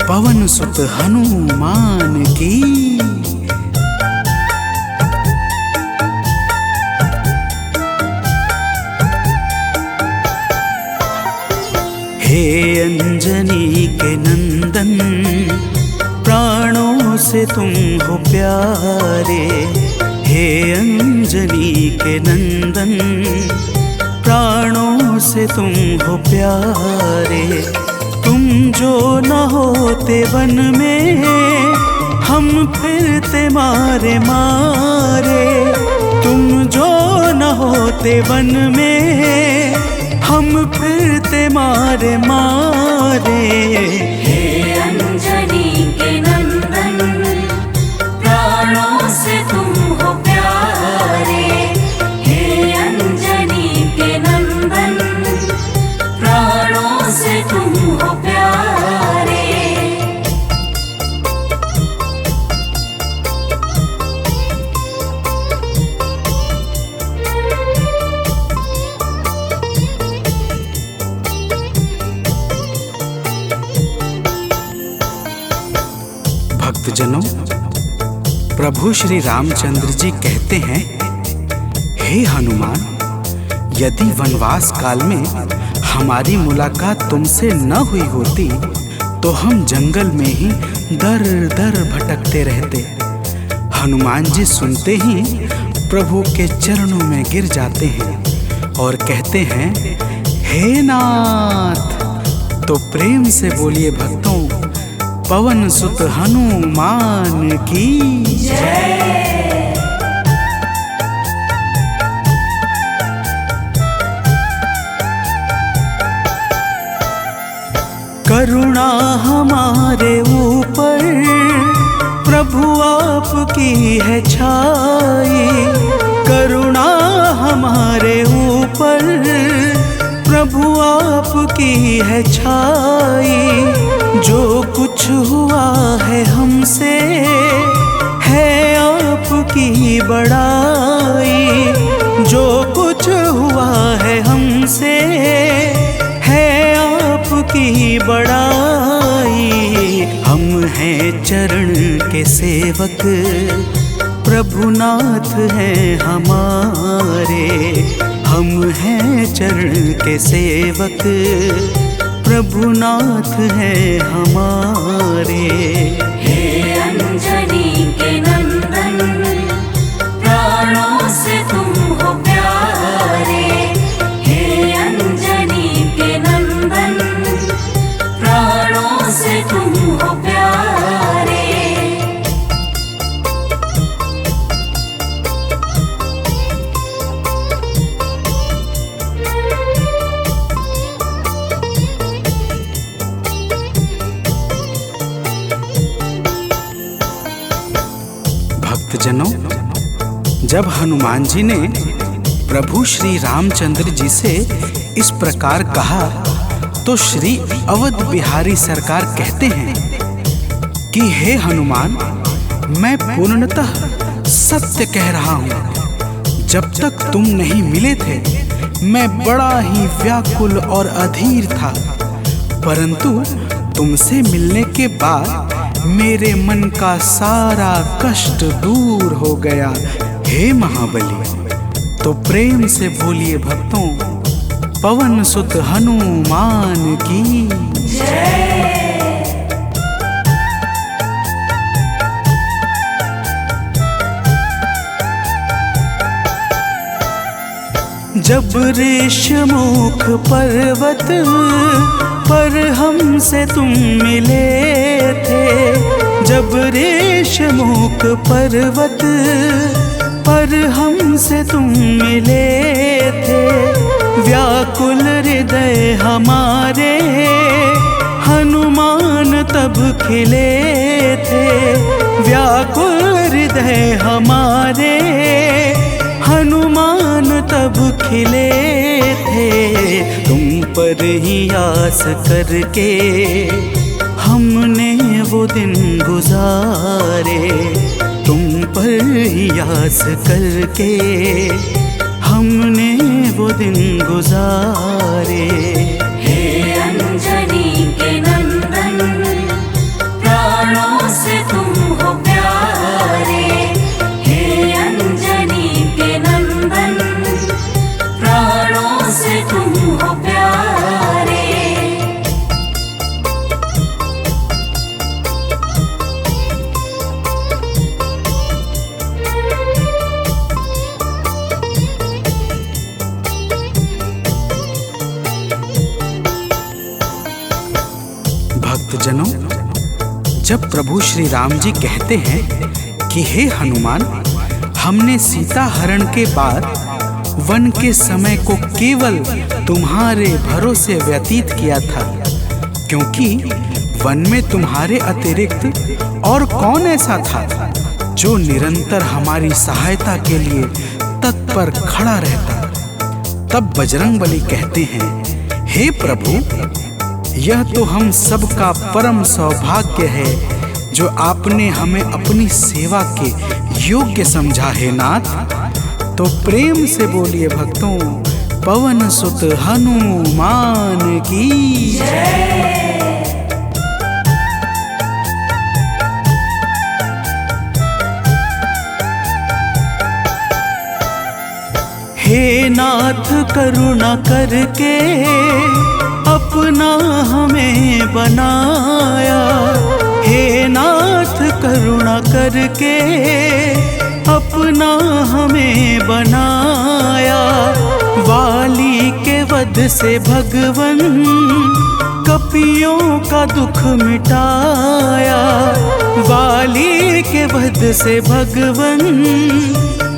पवन सुत हनुमान की। हे अंजनी के नंदन, प्राणों से तुम हो प्यारे। हे अंजनी के नंदन, प्राणों से तुम हो प्यारे। तुम जो न होते वन में, हम फिरते मारे मारे। तुम जो न होते वन में, हम फिरते मारे मारे। हे अंजनी के नंदन, प्राणों से तुम हो प्यारे। हे अंजनी के नंदन, प्राणों से तुम हो प्यारे। भक्तजनों, प्रभु श्री रामचंद्र जी कहते हैं, हे हनुमान, यदि वनवास काल में हमारी मुलाकात तुमसे न हुई होती तो हम जंगल में ही दर दर भटकते रहते। हनुमान जी सुनते ही प्रभु के चरणों में गिर जाते हैं और कहते हैं, हे नाथ। तो प्रेम से बोलिए भक्तों, पवन सुत हनुमान की जय। करुणा हमारे ऊपर प्रभु आपकी है छाई। करुणा हमारे ऊपर प्रभु आपकी है छाई। जो कुछ हुआ है हमसे है आपकी बड़ाई। जो कुछ हुआ है हमसे है आपकी बड़ाई। हम हैं चरण के सेवक, प्रभुनाथ हैं हमारे। हम हैं चरण के सेवक, प्रभुनाथ हैं हमारे। हे अंजनी के नंदन, प्राणों से तुम हो प्यारे। हे अंजनी के नंदन, प्राणों से तुम हो प्यारे। भक्तजनों, जब हनुमान जी ने प्रभु श्री रामचंद्र जी से इस प्रकार कहा तो श्री अवध बिहारी सरकार कहते हैं कि हे हनुमान, मैं पूर्णतः सत्य कह रहा हूँ। जब तक तुम नहीं मिले थे मैं बड़ा ही व्याकुल और अधीर था, परंतु तुमसे मिलने के बाद मेरे मन का सारा कष्ट दूर हो गया, हे महाबली। तो प्रेम से बोलिए भक्तों, पवन सुत हनुमान की जय। जब ऋषमुख पर्वत पर हमसे तुम मिले थे। जब ऋषमुख पर्वत पर हमसे तुम मिले थे, व्याकुल हृदय हमारे हनुमान तब खिले थे। व्याकुल हृदय हमारे हनुमान तब खिले थे। तुम पर ही आस करके हमने वो दिन गुजारे, तुम पर ही आस करके हमने वो दिन गुजारे। हे अंजनी के नंदन, प्राणों से तुम हो प्यारे। हे अंजनी के नंदन, प्राणों से तुम हो प्यारे। भक्तजनों, जब प्रभु श्री राम जी कहते हैं कि हे हनुमान, हमने सीता हरण के बाद वन के समय को केवल तुम्हारे भरोसे व्यतीत किया था, क्योंकि वन में तुम्हारे अतिरिक्त और कौन ऐसा था जो निरंतर हमारी सहायता के लिए तत्पर खड़ा रहता। तब बजरंगबली कहते हैं, हे प्रभु, यह तो हम सबका परम सौभाग्य है जो आपने हमें अपनी सेवा के योग्य समझा है नाथ। तो प्रेम से बोलिए भक्तों, पवन सुत हनुमान की जय। हे नाथ करुणा करके अपना हमें बनाया। हे नाथ करुणा करके अपना हमें बनाया। वाली के वध से भगवन कपियों का दुख मिटाया। वाली के वध से भगवन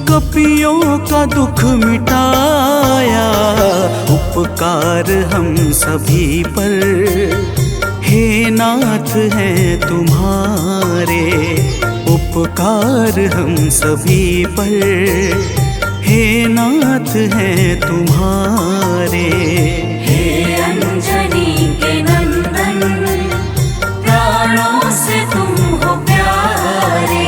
कपियों का दुख मिटाया। उपकार हम सभी पर हे नाथ हैं तुम्हारे। उपकार हम सभी पर हे नाथ हैं तुम्हारे। हे अंजनी के नंदन, प्राणों से तुम हो प्यारे।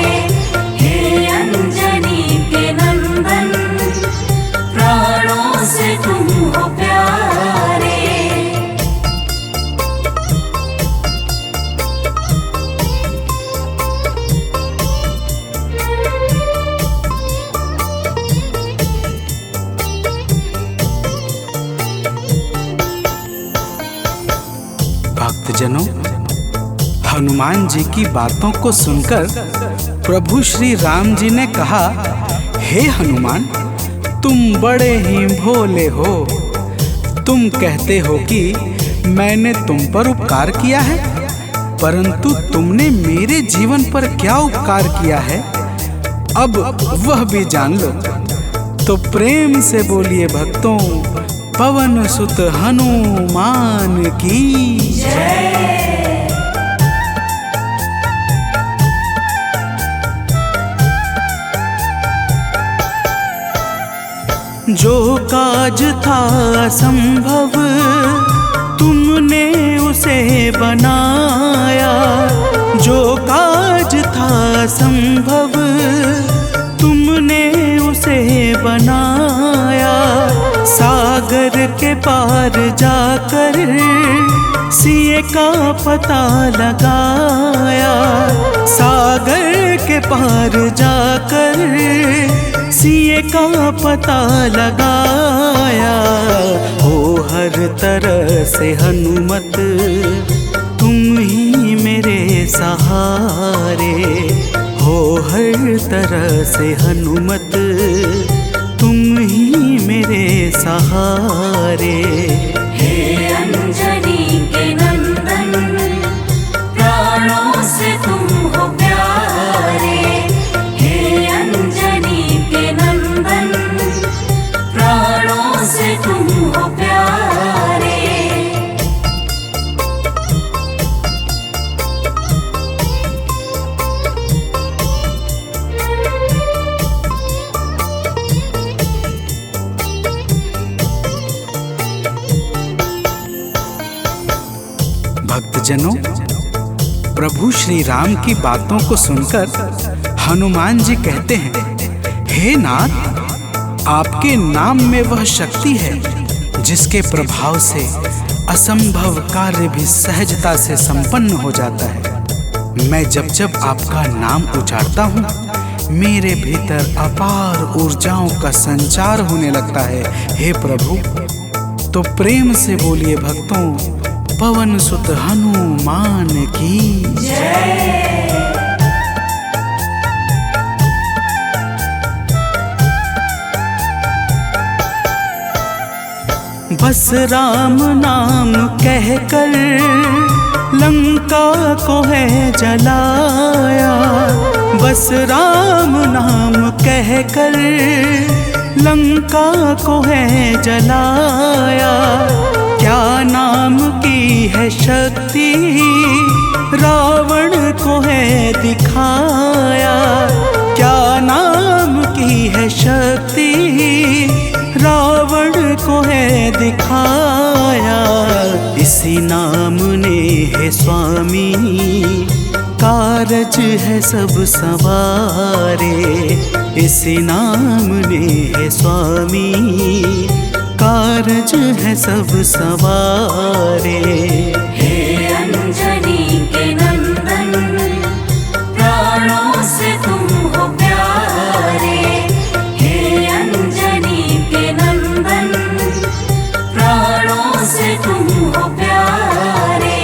हे अंजनी के नंदन, प्राणों से तुम हो प्यारे। भक्तजनों, हनुमान जी की बातों को सुनकर प्रभु श्री राम जी ने कहा, हे हनुमान, तुम बड़े ही भोले हो। तुम कहते हो कि मैंने तुम पर उपकार किया है, परंतु तुमने मेरे जीवन पर क्या उपकार किया है, अब वह भी जान लो। तो प्रेम से बोलिए भक्तों, पवन सुत हनुमान की जय। जो काज था असंभव तुमने उसे बनाया। जो काज था असंभव तुमने उसे बनाया। सागर के पार जाकर सिए का पता लगाया। सागर के पार जाकर सिए का पता लगाया। हो हर तरह से हनुमत तुम ही मेरे सहारे। हो हर तरह से हनुमत तुम ही मेरे सहारे। हे अंजनी के नंदन, प्राणों से तुम हो प्यारे। हे अंजनी के हो प्यारे। भक्तजनों, प्रभु श्री राम की बातों को सुनकर हनुमान जी कहते हैं, हे नाथ, आपके नाम में वह शक्ति है जिसके प्रभाव से असंभव कार्य भी सहजता से संपन्न हो जाता है। मैं जब जब आपका नाम उच्चारता हूँ, मेरे भीतर अपार ऊर्जाओं का संचार होने लगता है। हे प्रभु, तो प्रेम से बोलिए भक्तों, पवन सुत हनुमान की जय। बस राम नाम कहकर लंका को है जलाया, बस राम नाम कहकर लंका को है जलाया। क्या नाम की है शक्ति रावण को है दिखाया, क्या नाम की है शक्ति रावण को है दिखाया। इसी नाम ने है स्वामी कारज है सब सवारे, इसी नाम ने है स्वामी कारज है सब सवारे। हे अंजनी के नंदन, प्राणों से तुम हो प्यारे। हे अंजनी के नंदन, प्राणों से तुम हो प्यारे।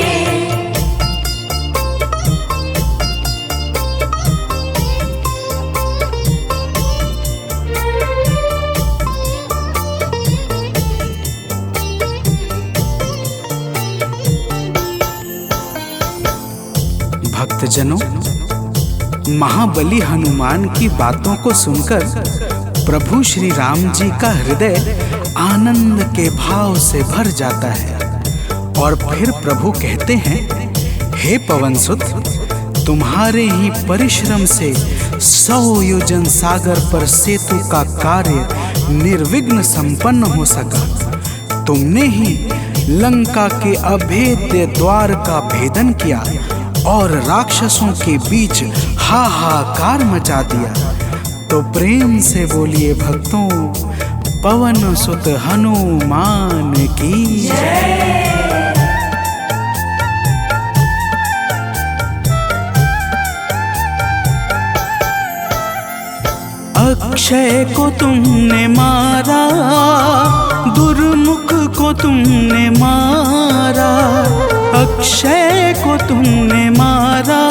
भक्तजनों, महाबली हनुमान की बातों को सुनकर प्रभु श्री राम जी का हृदय आनंद के भाव से भर जाता है और फिर प्रभु कहते हैं, हे पवनसुत, तुम्हारे ही परिश्रम से 100 योजन सागर पर सेतु का कार्य निर्विघ्न संपन्न हो सका। तुमने ही लंका के अभेद्य द्वार का भेदन किया और राक्षसों के बीच हाहाकार मचा दिया। तो प्रेम से बोलिए भक्तों, पवन सुत हनुमान की जय। अक्षय को तुमने मारा, दुर्मुख को तुमने मारा, अक्षय को तुमने मारा,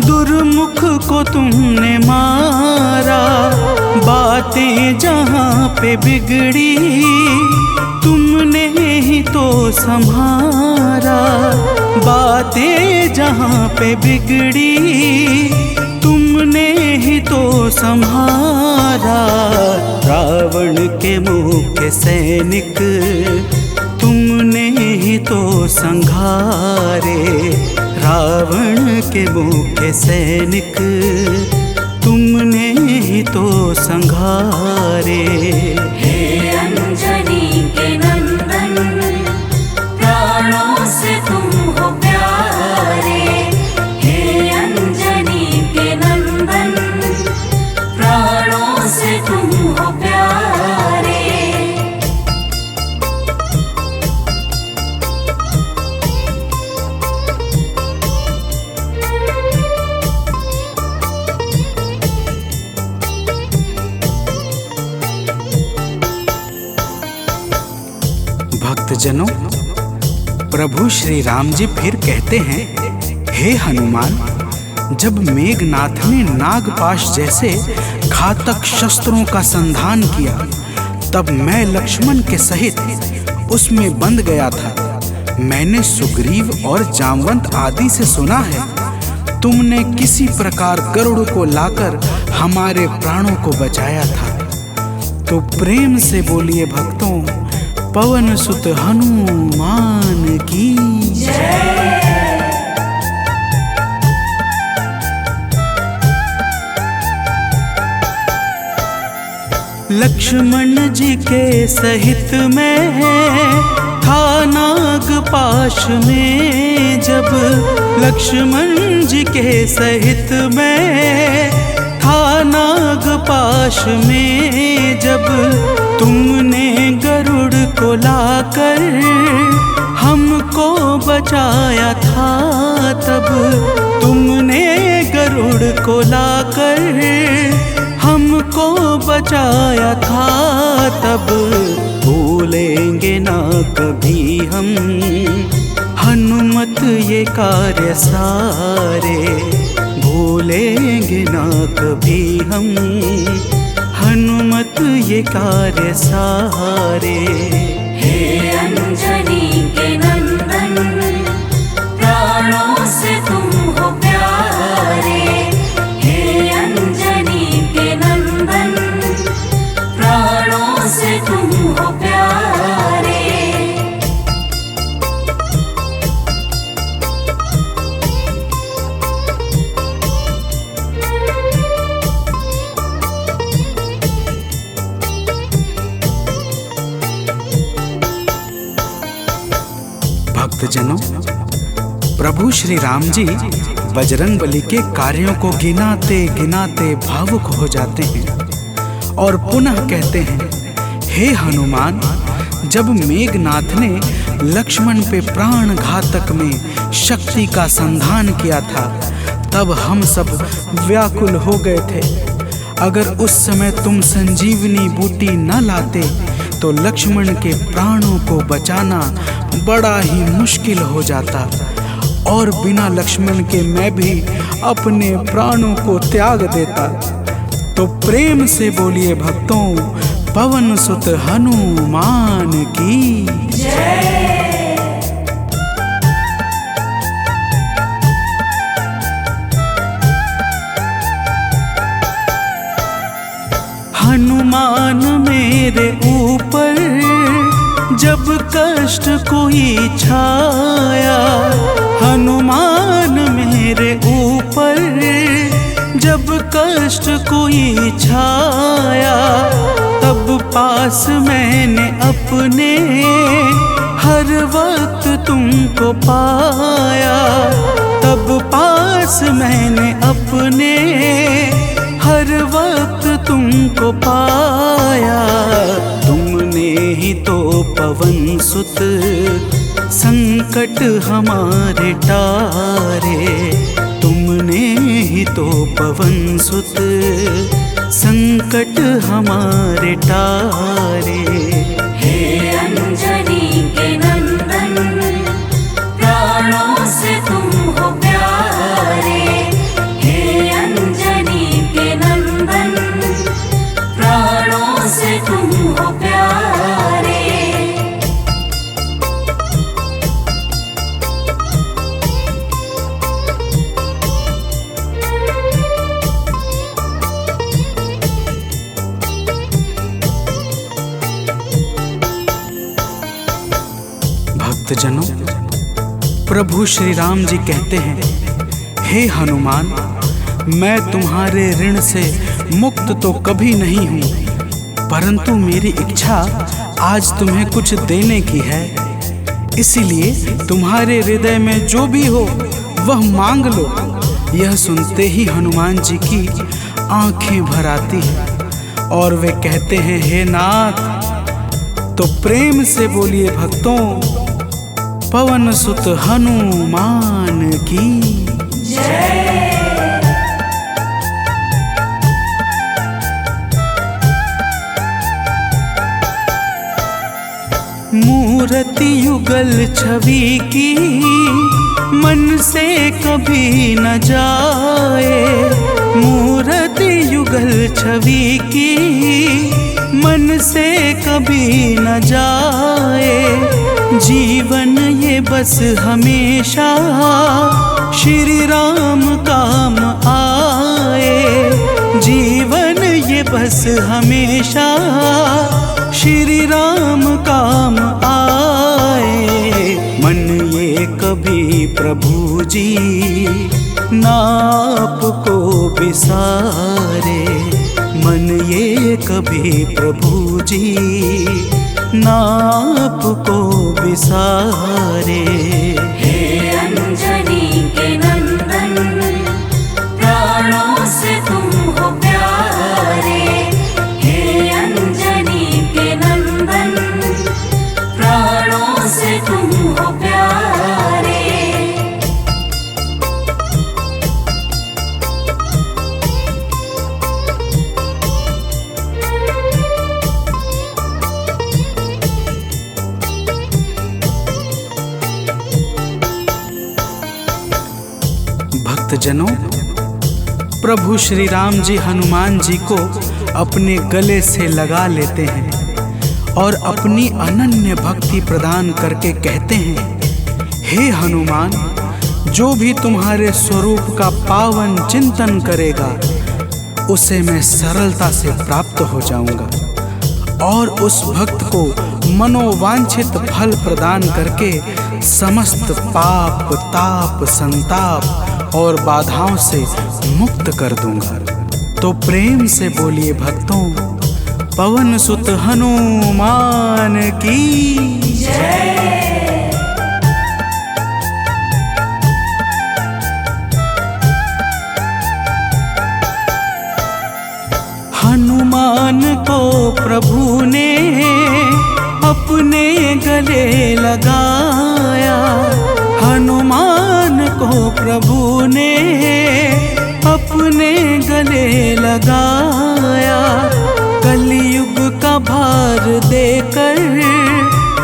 दुर्मुख को तुमने मारा। बातें जहाँ पे बिगड़ी तुमने ही तो संभारा, बातें जहाँ पे बिगड़ी तुमने ही तो संहारा। रावण के मुख्य सैनिक तुमने ही तो संघारे, रावण के मुख्य सैनिक तुमने ही तो संघारे। हे अंजनी के नंदन, प्राणों से तुम हो प्यारे। हे अंजनी के नंदन, प्राणों से तुम हो प्यारे। भक्तजनों, प्रभु श्री राम जी फिर कहते हैं, हे हनुमान, जब मेघनाथ ने नागपाश जैसे घातक शस्त्रों का संधान किया, तब मैं लक्ष्मण के सहित उसमें बंध गया था। मैंने सुग्रीव और जामवंत आदि से सुना है, तुमने किसी प्रकार गरुड़ को लाकर हमारे प्राणों को बचाया था। तो प्रेम से बोलिए भक्तों, पवन सुत हनुमान की। लक्ष्मण जी के सहित में था नाग पाश में जब, लक्ष्मण जी के सहित में था नाग पाश में जब, तुमने गरुड़ को लाकर हमको बचाया था तब, तुमने गरुड़ को लाकर हमको बचाया था तब, भूलेंगे ना कभी हम हनुमत ये कार्य सारे, भूलेंगे ना कभी हम हनुमत ये कार्य सारे। हे अंजनी के नंदन, प्राणों से तुम हो प्यारे। हे अंजनी के नंदन, प्राणों से तुम हो प्यारे। भक्तजनों, प्रभु श्री राम जी बजरंगबली के कार्यों को गिनाते गिनाते भावुक हो जाते हैं और पुनः कहते हैं, हे हनुमान, जब मेघनाथ ने लक्ष्मण पे प्राण घातक में शक्ति का संधान किया था तब हम सब व्याकुल हो गए थे। अगर उस समय तुम संजीवनी बूटी न लाते तो लक्ष्मण के प्राणों को बचाना बड़ा ही मुश्किल हो जाता और बिना लक्ष्मण के मैं भी अपने प्राणों को त्याग देता। तो प्रेम से बोलिए भक्तों, पवन सुत हनुमान की जय। हनुमान मेरे ऊपर जब कष्ट कोई छाया, हनुमान मेरे ऊपर जब कष्ट कोई छाया, तब पास मैंने अपने हर वक्त तुमको पाया, तब पास मैंने अपने हर वक्त तुमको पाया। तुमने ही तो पवन सुत संकट हमारे टारे, तुमने ही तो पवन सुत संकट हमारे टारे। हे अंजनी के नंदन, प्राणों से तुम हो प्यारे। हे अंजनी के नंदन, प्राणों से तुम हो प्यारे। भक्तजनों, प्रभु श्री राम जी कहते हैं, हे हनुमान, मैं तुम्हारे ऋण से मुक्त तो कभी नहीं हूँ, परंतु मेरी इच्छा आज तुम्हें कुछ देने की है। इसीलिए तुम्हारे हृदय में जो भी हो वह मांग लो। यह सुनते ही हनुमान जी की आंखें भर आती हैं और वे कहते हैं, हे नाथ। तो प्रेम से बोलिए भक्तों, पवन सुत हनुमान की जय। मूर्ति युगल छवि की मन से कभी न जाए, मूर्ति युगल छवि की मन से कभी न जाए। जीवन ये बस हमेशा श्री राम काम आए, जीवन ये बस हमेशा श्री राम काम प्रभु जी नाप को बिसारे, मन ये कभी प्रभु जी नाप को बिसारे। हे अंजनी के नंदन, प्राणों से तुम हो प्यारे। हे अंजनी के नंदन, प्राणों से तुम हो प्यारे। भक्तजनों, प्रभु श्री राम जी हनुमान जी को अपने गले से लगा लेते हैं और अपनी अनन्य भक्ति प्रदान करके कहते हैं, हे हनुमान, जो भी तुम्हारे स्वरूप का पावन चिंतन करेगा उसे मैं सरलता से प्राप्त हो जाऊंगा और उस भक्त को मनोवांछित फल प्रदान करके समस्त पाप, ताप, संताप और बाधाओं से मुक्त कर दूंगा। तो प्रेम से बोलिए भक्तों, पवन सुत हनुमान की जय। हनुमान को प्रभु ने अपने गले लगाया, हनुमान को प्रभु ने अपने गले लगाया। कलयुग का भार देकर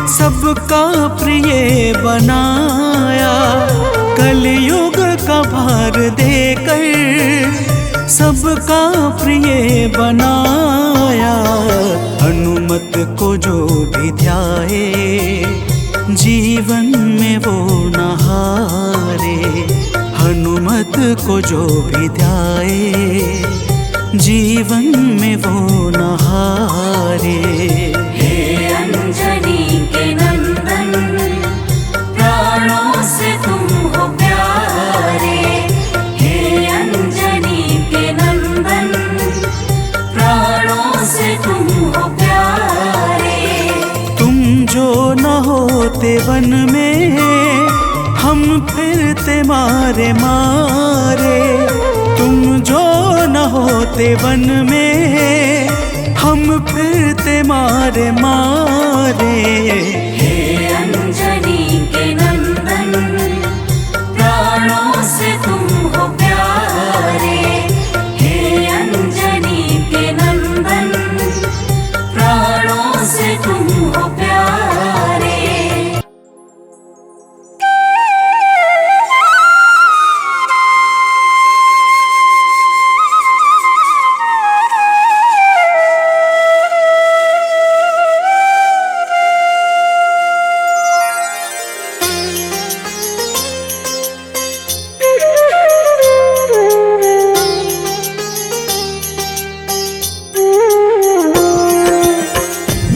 सबका प्रिय बनाया, कलयुग का भार देकर सबका प्रिय बनाया। हनुमत को जो भी ध्याए जीवन में वो न हारे, हनुमत को जो भी ध्याए जीवन में वो न हारे। हे अंजनी के नंदन, प्राणों से तुम हो प्यारे। हे अंजनी के नंदन, प्राणों से तुम हो प्यारे। तुम जो न होते वन में हम फिरते मारे मारे, तुम जो न होते वन में हम फिरते मारे मारे। हे अंजनी के नंदन, प्राणों से तुम हो प्यारे। हे अंजनी के नंदन, प्राणों से तुम हो प्यारे।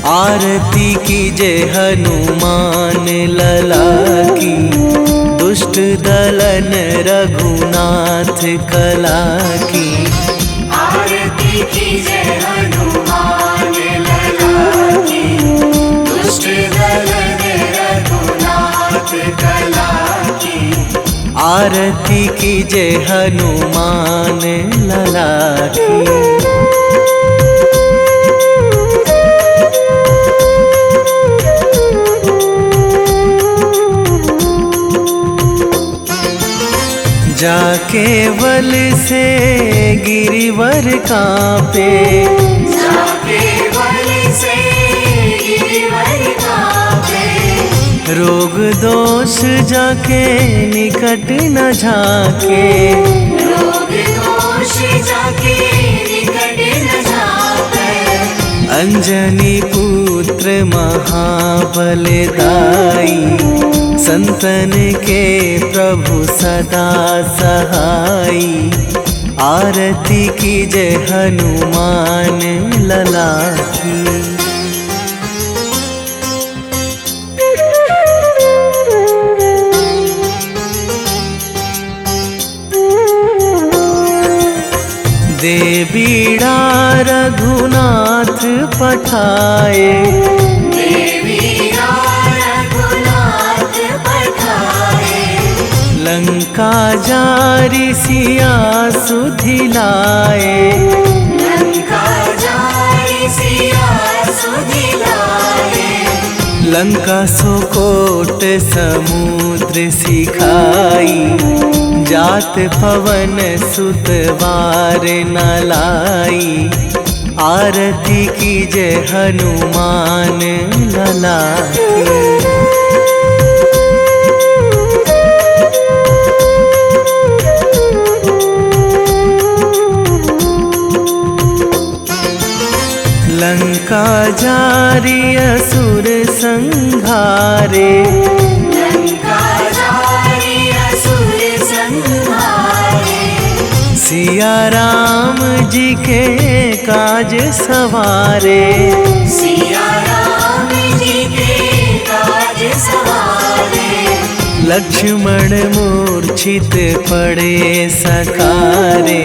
आरती कीजय हनुमान लला की, दुष्ट दलन रघुनाथ कला की। आरती कीजय हनुमान लला की, दुष्ट दलन रघुनाथ कला की। आरती कीजय हनुमान लला की। जाके बल से गिरिवर कांपे, जाके बल से गिरिवर कांपे। रोग दोष जाके निकट न झाके, रोग दोष जाके निकट न झाके। अंजनी पुत्र महाबलदाई, संतन के प्रभु सदा सहाई। आरती कीजय हनुमान लला की। बीड़ा रघुनाथ पठाए, रघुनाथ पठाए। लंका जारी सिया सुधिलाए, लंका जारी सिया सुधिलाए। लंका सोकोट समुद्र सिखाई, जात पवन सुत वार न लाई। आरती कीजे हनुमान लला की। लंका जारी असुर संहारे, लंका जारी असुर संहारे। सिया राम जी के काज सवारे, सिया राम जी के काज सवारे। लक्ष्मण मूर्छित पड़े सकारे,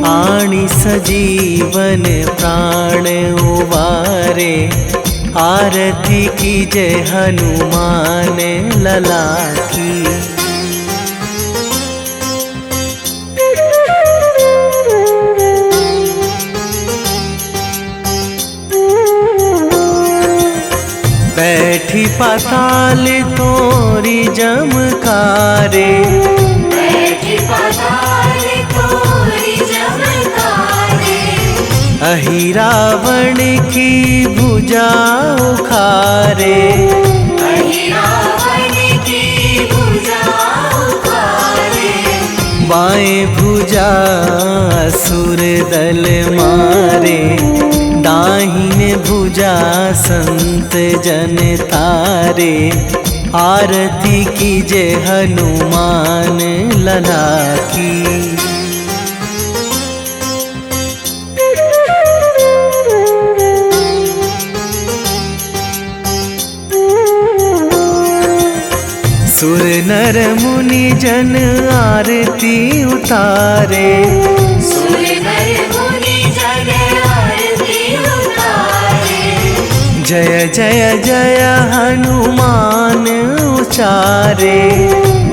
आणी सजीवन प्राण उबारे। आरती कीजे हनुमान लला की। बैठी पाताल तोरी जमकारे, बैठी पाताल तोरी जमकारे। अहि रावण की भुजा उखारे, अहि रावण की भुजा उखारे। बाएं भुजा असुर दल मारे, दाहिने भुजा संत जन तारे। आरती कीजे हनुमान लला की। सुर नर मुनि जन आरती उतारे, सुर नर मुनि जन आरती उतारे। जय जय जय हनुमान उचारे,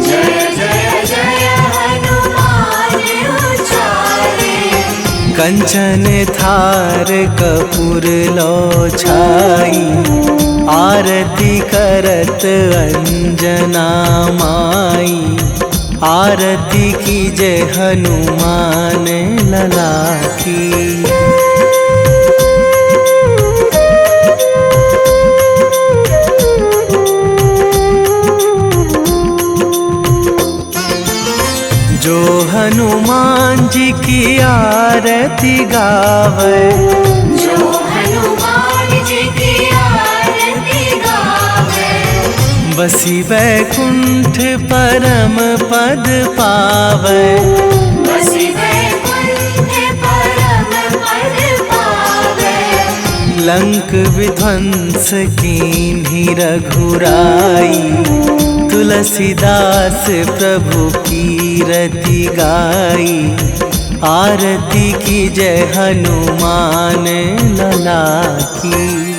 जय जय जय हनुमान उचारे। कंचन थार कपूर लो छाई, आरती करत अंजना माई। आरती कीजे हनुमान लला की। जो हनुमान जी की आरती गावे, जो हनुमान जी की आरती गावे। बसी वैकुंठ परम पद पावे, बसी वैकुंठ परम पद पावे। लंक विध्वंस कीन्ही रघुराई, तुलसीदास प्रभु कीरति गाई। आरती कीजे हनुमान लला की।